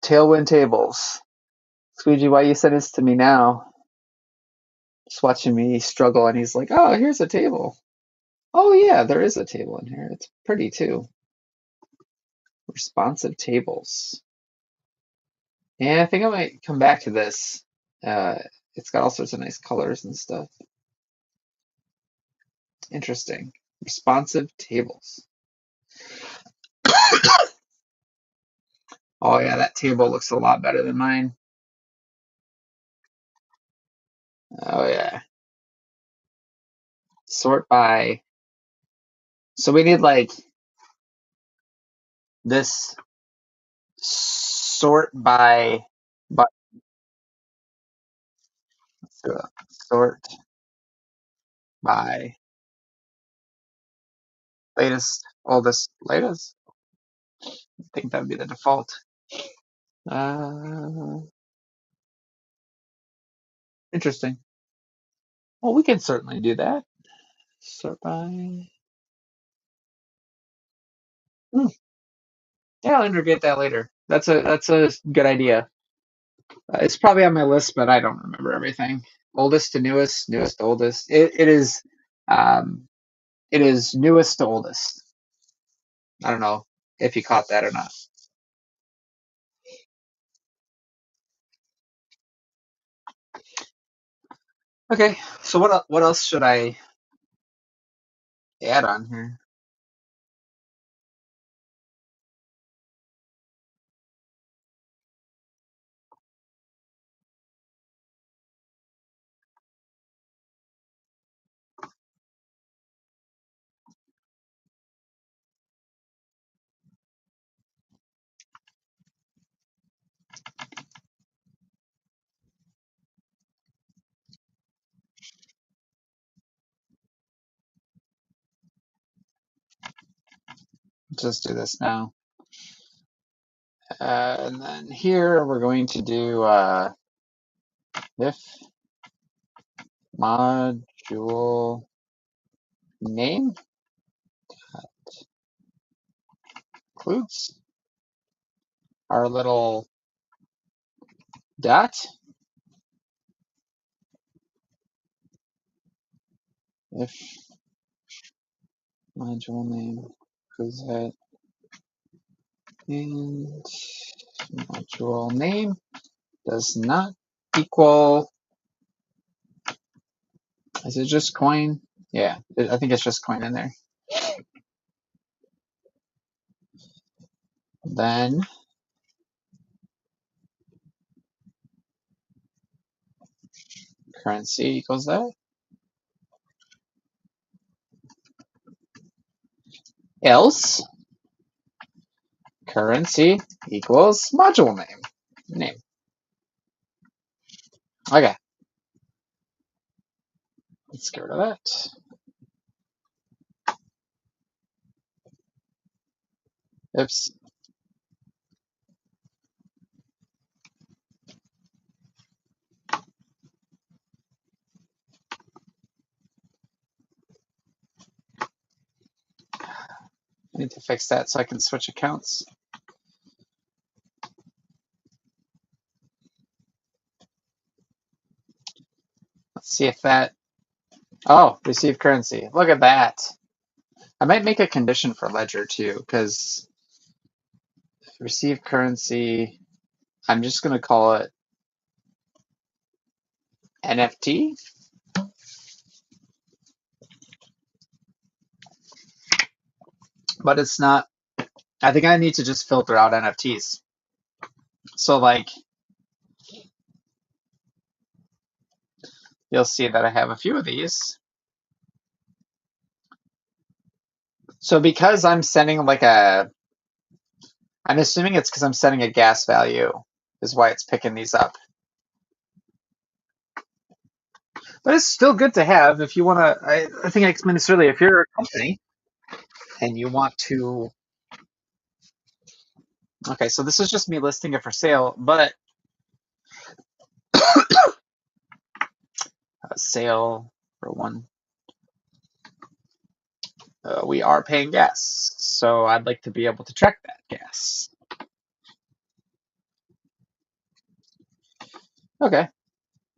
Tailwind tables. Squeegee, why you send this to me now? Just watching me struggle, and he's like, "Oh, here's a table. Oh yeah, there is a table in here. It's pretty too. Responsive tables. Yeah, I think I might come back to this. Uh, it's got all sorts of nice colors and stuff. Interesting. Responsive tables. Oh yeah, that table looks a lot better than mine. Oh yeah. Sort by. So we need like this sort by, but sort by latest, oldest, latest. I think that would be the default. Uh, Interesting. Well, we can certainly do that. Sort by. Hmm. Yeah, I'll integrate that later. That's a good idea. It's probably on my list, but I don't remember everything. Oldest to newest, newest to oldest. Um, it is newest to oldest. I don't know if you caught that or not. Okay, so what else should I add on here? Just do this now. And then here we're going to do if module name includes our little dot. If module name includes that, and module name does not equal, is it just coin? Yeah, I think it's just coin in there. Then currency equals that. Else currency equals module name. Okay, let's get rid of that. Oops. I need to fix that so I can switch accounts. Let's see if that, oh, receive currency. Look at that. I might make a condition for ledger too, because receive currency, I'm just going to call it NFT. But it's not, I think I need to just filter out NFTs. So like, you'll see that I have a few of these. So because I'm sending like I'm assuming it's because I'm setting a gas value is why it's picking these up. But it's still good to have if you want to, I think I explained this earlier, if you're a company and you want to, okay, so this is just me listing it for sale, but sale for one, we are paying gas. So I'd like to be able to track that gas. Okay,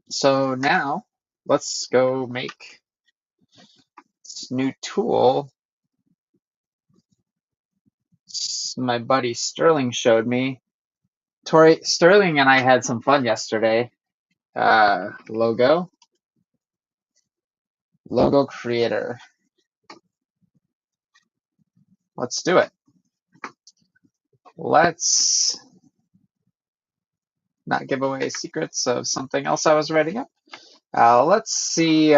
so now let's go make this new tool. My buddy Sterling showed me. Sterling and I had some fun yesterday. Logo creator. Let's do it. Let's not give away secrets of something else I was writing up. Let's see.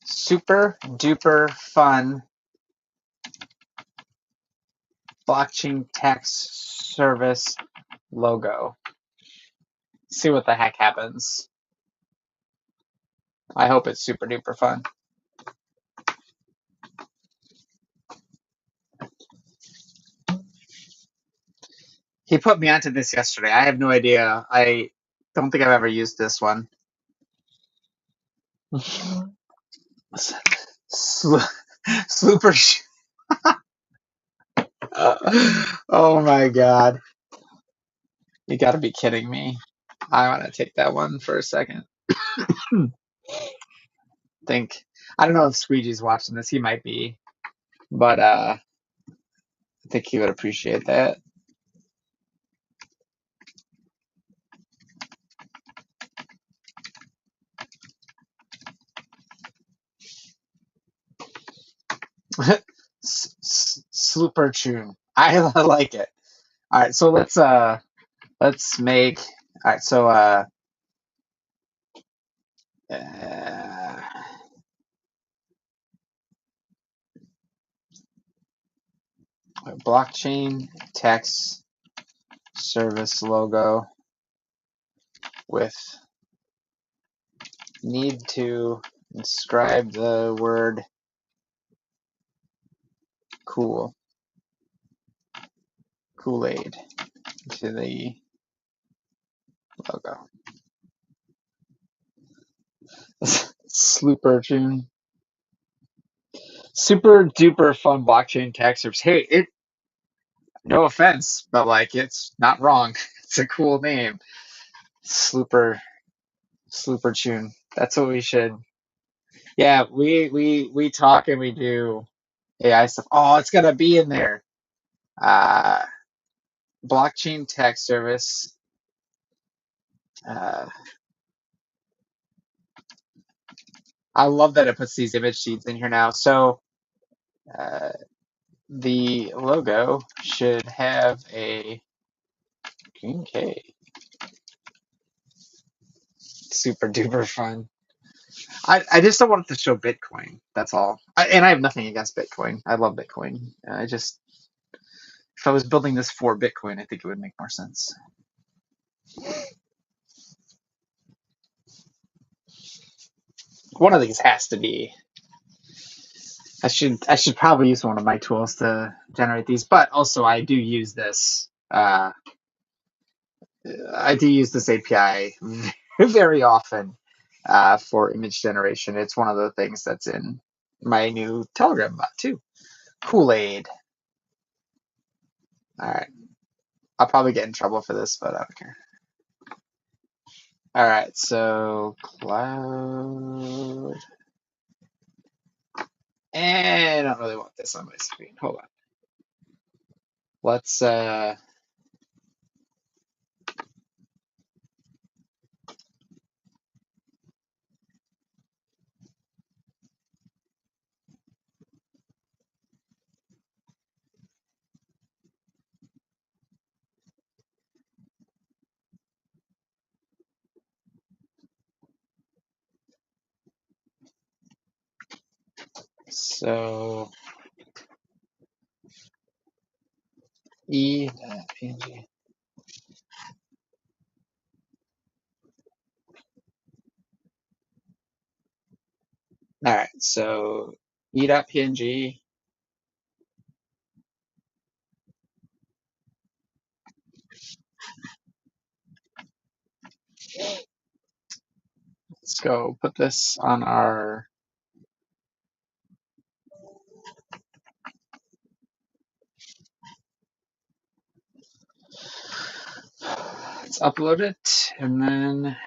Super duper fun blockchain tax service logo. See what the heck happens. I hope it's super duper fun. He put me onto this yesterday. I have no idea. I don't think I've ever used this one. Slooper. Oh my god. You gotta be kidding me. I want to take that one for a second. I don't know if Squeegee's watching this. He might be. But I think he would appreciate that. Slooper tune. I like it. All right, so let's make. All right, so blockchain tax service logo with need to inscribe the word Kool-Aid to the logo. Super tune. Super duper fun blockchain tax service. Hey, no offense, but like it's not wrong. It's a cool name. Slooper Slooper tune. That's what we should. Yeah, we talk and we do AI stuff. Oh, it's gonna be in there. Uh, blockchain tax service. Uh, I love that it puts these image seeds in here now. So uh, the logo should have a green K. Super duper fun. I just don't want it to show Bitcoin. That's all. And I have nothing against Bitcoin. I love Bitcoin. I just, if I was building this for Bitcoin, I think it would make more sense. One of these has to be. I should probably use one of my tools to generate these, but also I do use this. I do use this API very often for image generation. It's one of the things that's in my new Telegram bot too. Kool-Aid. All right. I'll probably get in trouble for this, but I don't care. All right, so cloud. And I don't really want this on my screen. Hold on. Let's so e.png. All right, so e.png. Let's go put this on our. Let's upload it, and then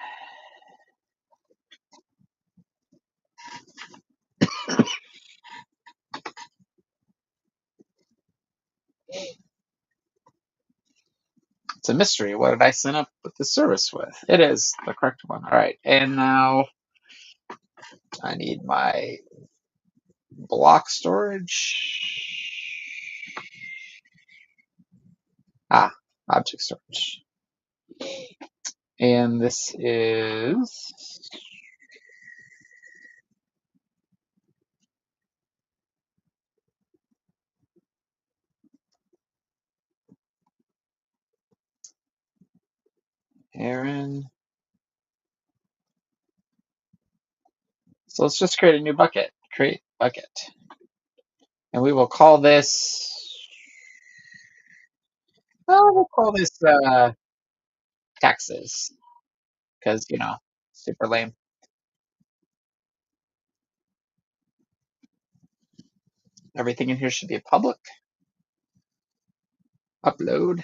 it's a mystery. What did I sign up with the service with? It is the correct one. All right, and now I need my block storage. Ah, object storage. And this is Aaron. So let's just create a new bucket. Create bucket. And we will call this, well, we'll call this taxes. Because, super lame. Everything in here should be public. Upload.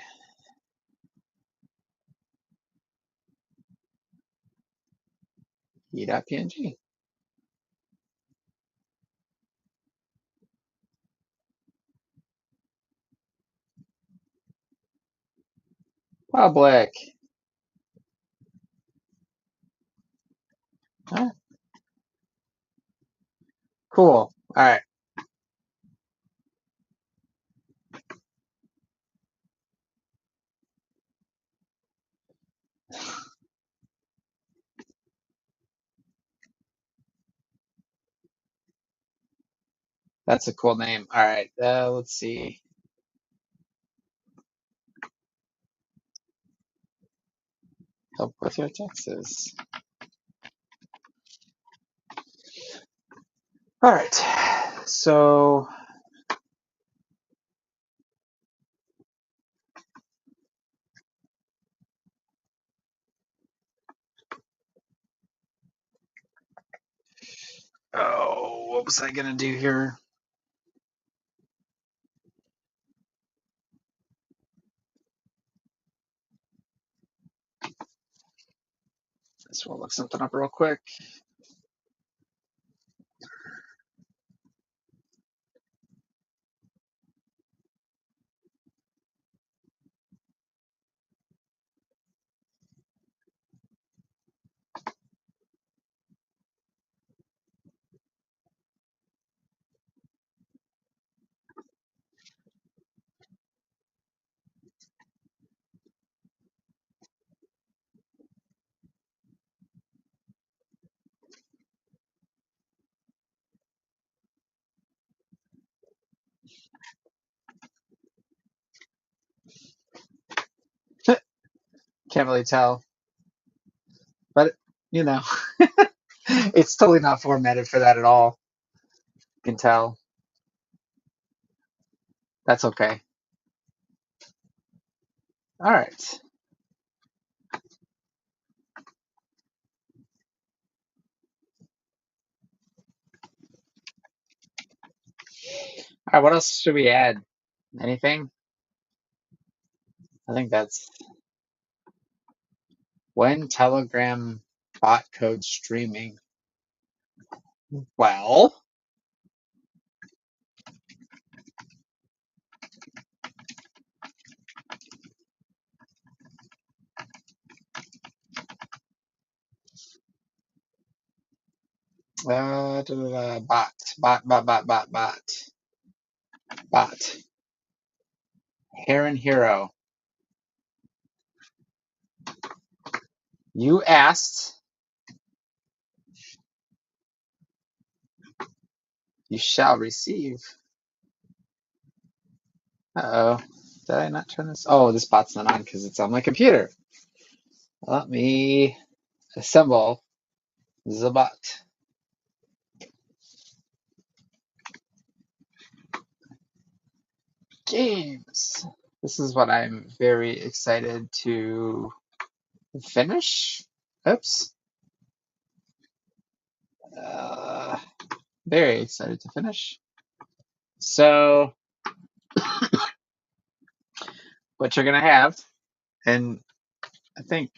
E.png. Public. Oh, cool. All right. That's a cool name. All right. Let's see. Help with your taxes. All right. So what was I gonna do here? Just want to look something up real quick. Can't really tell, but you know, it's totally not formatted for that at all. You can tell. That's okay. All right. All right. What else should we add? Anything? I think that's when Telegram bot code streaming. Well, bot. Heron Hero. You asked, you shall receive. Uh-oh. Did I not turn this? Oh, this bot's not on because it's on my computer. Let me assemble the bot. Games. This is what I'm very excited to finish. Oops. Uh, Very excited to finish. So, what you're going to have, and I think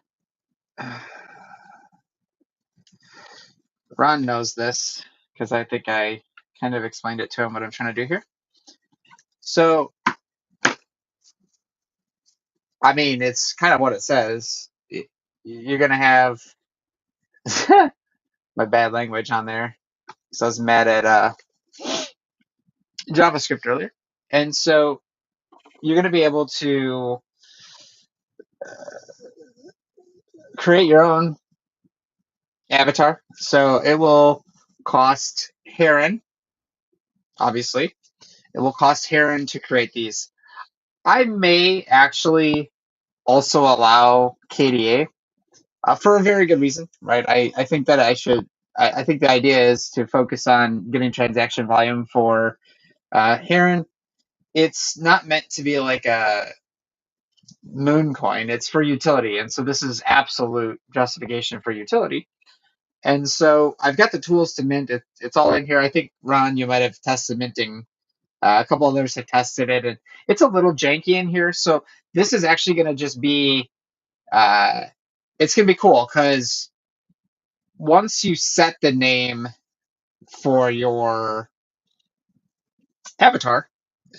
Ron knows this because I think I kind of explained it to him what I'm trying to do here. So, I mean, it's kind of what it says. You're going to have my bad language on there. So I was mad at JavaScript earlier. And so you're going to be able to create your own avatar. So it will cost Heron, obviously. It will cost Heron to create these. I may actually also allow KDA for a very good reason, right? I think that I should. I think the idea is to focus on getting transaction volume for Heron. It's not meant to be like a moon coin. It's for utility, and so this is absolute justification for utility. And so I've got the tools to mint. It's all in here. I think Ron, you might have tested minting. A couple others have tested it, and it's a little janky in here. So this is actually going to just be. It's going to be cool because once you set the name for your avatar,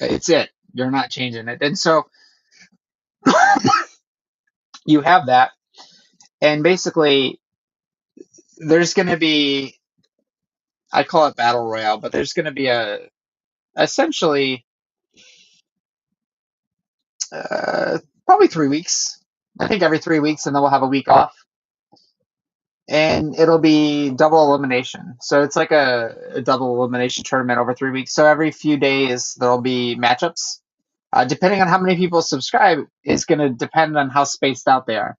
it's it. You're not changing it, and so you have that. And basically, there's going to be. I call it battle royale, but there's going to be a essentially probably 3 weeks. I think every 3 weeks, and then we'll have a week off. And it'll be double elimination. So it's like a double elimination tournament over 3 weeks. So every few days, there'll be matchups. Depending on how many people subscribe, is going to depend on how spaced out they are.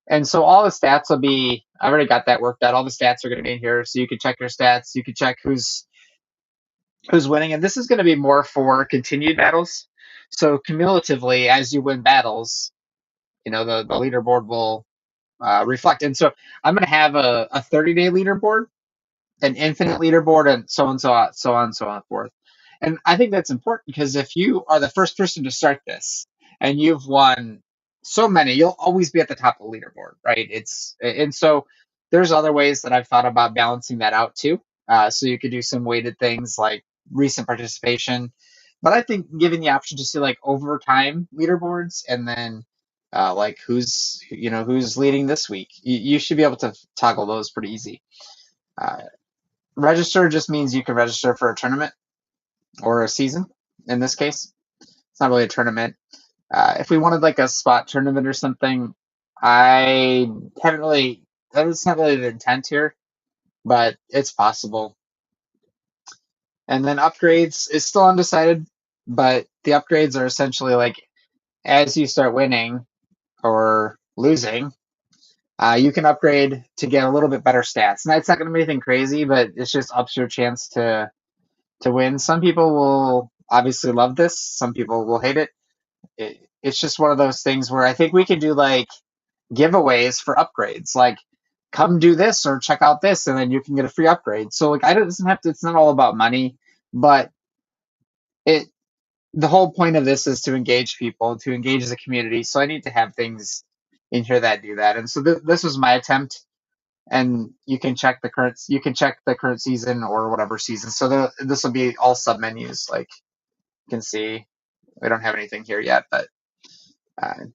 And so all the stats will be, I already got that worked out. All the stats are going to be in here. So you can check your stats. You can check who's winning. And this is going to be more for continued battles. So cumulatively, as you win battles, the leaderboard will reflect. And so I'm going to have a 30-day leaderboard. an infinite leaderboard and so on, so on, so on, so on forth. And I think that's important because if you are the first person to start this and you've won so many, you'll always be at the top of the leaderboard, right? And so there's other ways that I've thought about balancing that out too. So you could do some weighted things like recent participation, but I think giving the option to see like over time leaderboards and then like who's leading this week, you should be able to toggle those pretty easy. Uh, Register just means you can register for a tournament or a season. In this case, it's not really a tournament. If we wanted like a spot tournament or something, I haven't really. That's not really the intent here, but it's possible. And then upgrades is still undecided, but the upgrades are essentially like as you start winning or losing, you can upgrade to get a little bit better stats. Now it's not going to be anything crazy, but it's just ups your chance to win. Some people will obviously love this. Some people will hate it. It's just one of those things where I think we can do like giveaways for upgrades, like come do this or check out this, and then you can get a free upgrade. So like I don't, it doesn't have to. It's not all about money, but it. The whole point of this is to engage people, to engage as a community. So I need to have things in here that do that. And so this was my attempt. And you can check the current season or whatever season. So this will be all sub menus. Like you can see, we don't have anything here yet, but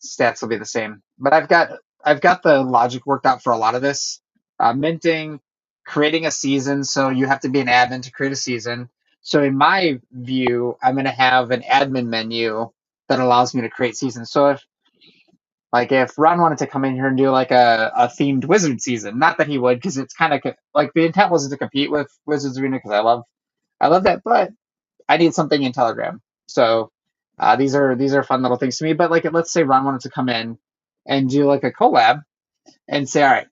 stats will be the same. But I've got the logic worked out for a lot of this. Minting, creating a season, so you have to be an admin to create a season. So in my view, I'm going to have an admin menu that allows me to create seasons. So if Ron wanted to come in here and do like a themed wizard season, not that he would, because it's kind of like the intent wasn't to compete with Wizards Arena because I love that, but I need something in Telegram. So these are fun little things to me. But like let's say Ron wanted to come in and do like a collab and say, all right,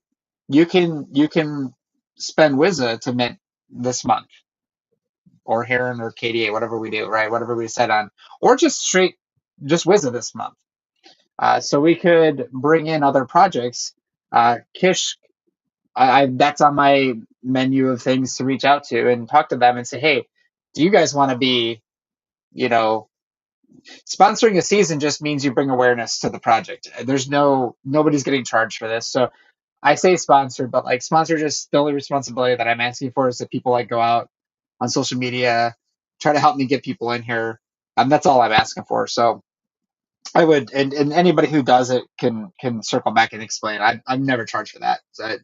you can spend Wizza to mint this month or Heron or KDA, whatever we do, right? Whatever we set on, or just Wizza this month. So we could bring in other projects. Kish, that's on my menu of things to reach out to and talk to them and say, hey, do you guys want to be, you know, sponsoring a season just means you bring awareness to the project. Nobody's getting charged for this. So I say sponsor, but like sponsor, just the only responsibility that I'm asking for is that people like go out on social media, try to help me get people in here. That's all I'm asking for. So I would, and anybody who does it can circle back and explain. I'm never charged for that, so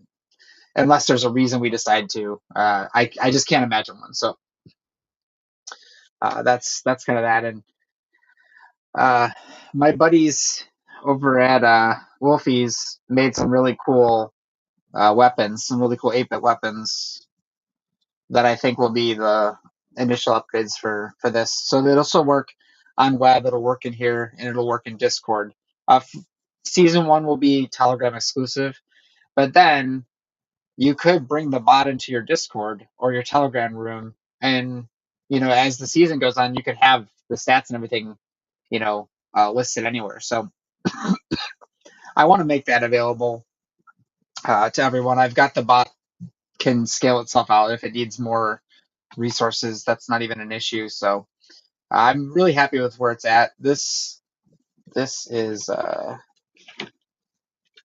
unless there's a reason we decide to. I just can't imagine one. So that's kind of that. And my buddies over at Wolfie's made some really cool weapons, some really cool 8-bit weapons that I think will be the initial upgrades for this. So it'll still work on web, it'll work in here, and it'll work in Discord. Season 1 will be Telegram exclusive, but then you could bring the bot into your Discord or your Telegram room, and as the season goes on, you could have the stats and everything, listed anywhere. So I want to make that available to everyone. I've got the bot can scale itself out if it needs more resources. That's not even an issue. So I'm really happy with where it's at. This is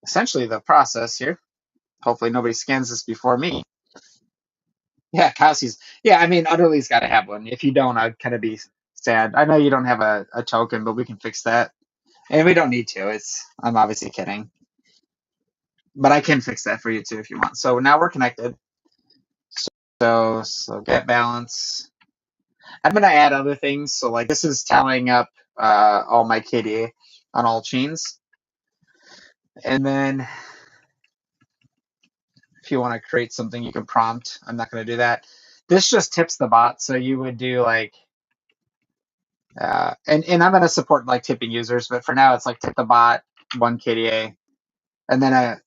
essentially the process here. Hopefully nobody scans this before me. Yeah, Kasi's. Yeah, I mean, Utterly's got to have one. If you don't, I'd kind of be sad. I know you don't have a token, but we can fix that. And we don't need to. I'm obviously kidding. But I can fix that for you too if you want. So now we're connected. So get balance. I'm gonna add other things. So like this is tallying up all my KDA on all chains. And then if you want to create something, you can prompt. I'm not going to do that. This just tips the bot. So you would do like, and I'm going to support like tipping users, but for now it's like tip the bot, 1 KDA, and then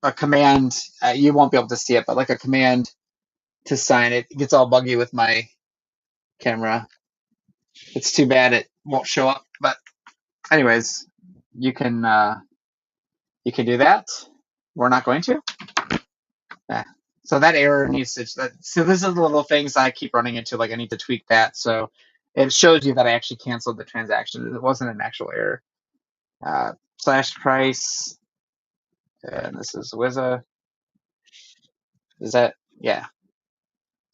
a command. You won't be able to see it, but like a command to sign it. It gets all buggy with my camera. It's too bad it won't show up. But anyways, you can do that. We're not going to. So that error needs to. So this is the little things I keep running into. Like I need to tweak that. So it shows you that I actually canceled the transaction. It wasn't an actual error. Slash price, and this is Wizza. Is that yeah?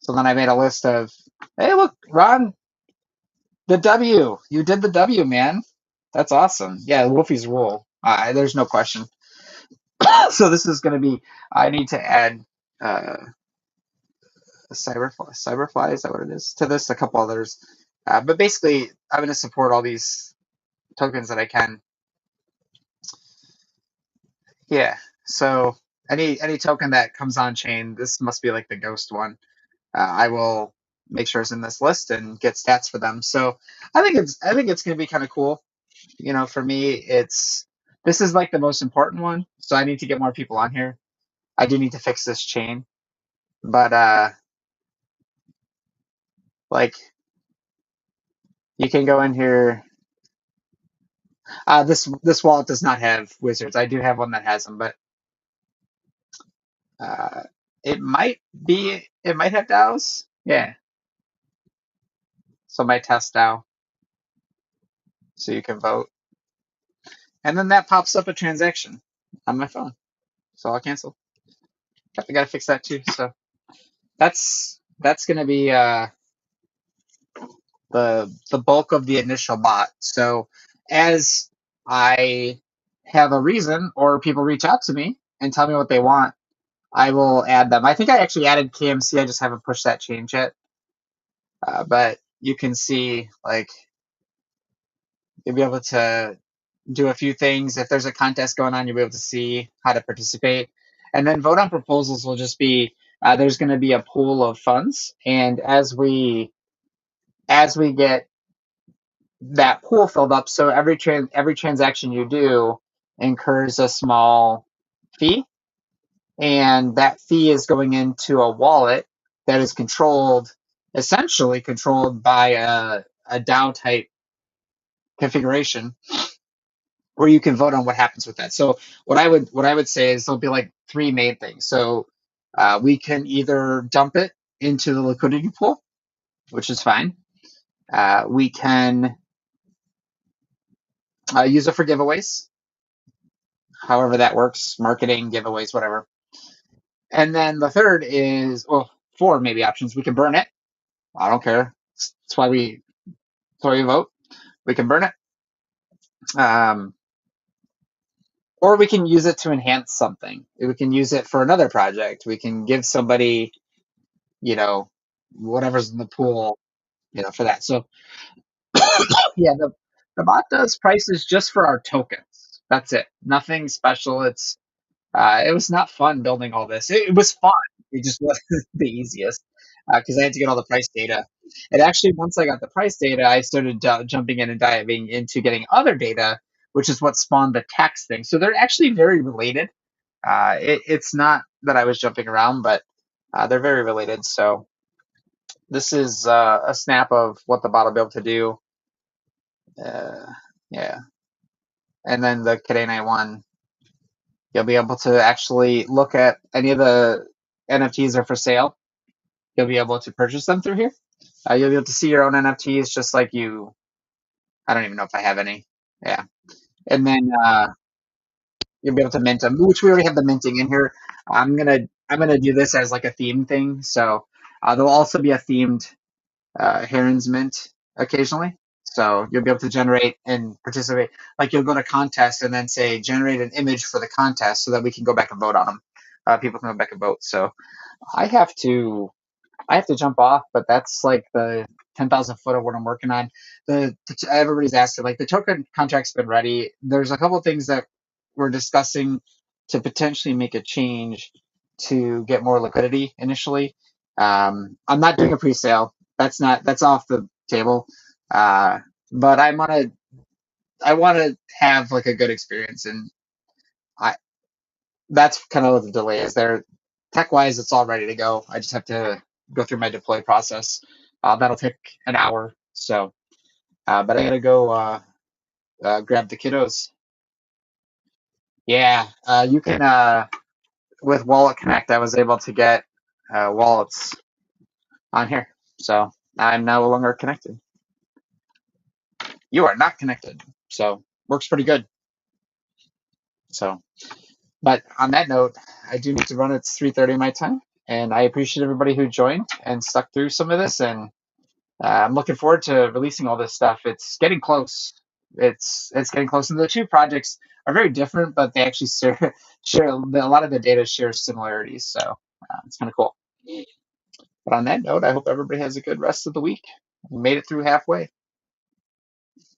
So then I made a list of. Hey, look, Ron, the W. You did the W, man. That's awesome. Yeah, Wolfie's rule. There's no question. So this is going to be. I need to add. Cyberfly, is that what it is? To this, a couple others. But basically, I'm going to support all these tokens that I can. Yeah. So any token that comes on chain, this must be like the ghost one. I will make sure it's in this list and get stats for them. So I think it's going to be kind of cool. For me, this is like the most important one. So I need to get more people on here. I do need to fix this chain, but like you can go in here. This wallet does not have wizards. I do have one that has them, but uh, it might have DAOs. Yeah, so my test DAO, so you can vote, and then that pops up a transaction on my phone, so I'll cancel. I gotta fix that too. So that's gonna be the bulk of the initial bot. So as I have a reason or people reach out to me and tell me what they want, I will add them. I think I actually added KMC. I just haven't pushed that change yet. But you can see, like, you'll be able to do a few things. If there's a contest going on, you'll be able to see how to participate. And then vote on proposals will just be there's going to be a pool of funds, and as we get that pool filled up, so every transaction you do incurs a small fee, and that fee is going into a wallet that is essentially controlled by a DAO type configuration where you can vote on what happens with that. So what I would say is there'll be like three main things. So we can either dump it into the liquidity pool, which is fine. We can use it for giveaways, however that works, marketing, giveaways, whatever. And then the third is, well, four maybe options. We can burn it. I don't care. That's why we vote. We can burn it. Or we can use it to enhance something. We can use it for another project. We can give somebody, you know, whatever's in the pool, for that. So yeah, the bot does prices just for our tokens. That's it. Nothing special. It was not fun building all this. It was fun. It just wasn't the easiest because I had to get all the price data. And actually, once I got the price data, I started jumping in and diving into getting other data, which is what spawned the tax thing. So they're actually very related. It's not that I was jumping around, but they're very related. So this is a snap of what the bot will be able to do. Uh, yeah. And then the Kadena one, you'll be able to actually look at any of the NFTs that are for sale. You'll be able to purchase them through here. You'll be able to see your own NFTs just like you. I don't even know if I have any. Yeah. And then you'll be able to mint them, which we already have the minting in here. I'm gonna do this as like a theme thing. So there'll also be a themed Heron's Mint occasionally. So you'll be able to generate and participate. Like you'll go to contest and then say generate an image for the contest so that we can go back and vote on them. People can go back and vote. So I have to jump off, but that's like the 10,000 foot of what I'm working on. Everybody's asking, like the token contract's been ready. There's a couple of things that we're discussing to potentially make a change to get more liquidity initially. I'm not doing a pre-sale. That's off the table. But I want to have like a good experience, and I that's kind of what the delay is there. Tech wise, it's all ready to go. I just have to go through my deploy process. That'll take an hour. So, but I gotta go grab the kiddos. Yeah, you can with Wallet Connect. I was able to get while it's on here. So I'm no longer connected. You are not connected. So works pretty good. So, but on that note, I do need to run. It's 3:30 my time, and I appreciate everybody who joined and stuck through some of this. And I'm looking forward to releasing all this stuff. It's getting close. It's getting close. And the two projects are very different, but they actually share a lot of the data shares similarities. So it's kind of cool. But on that note, I hope everybody has a good rest of the week. We made it through halfway.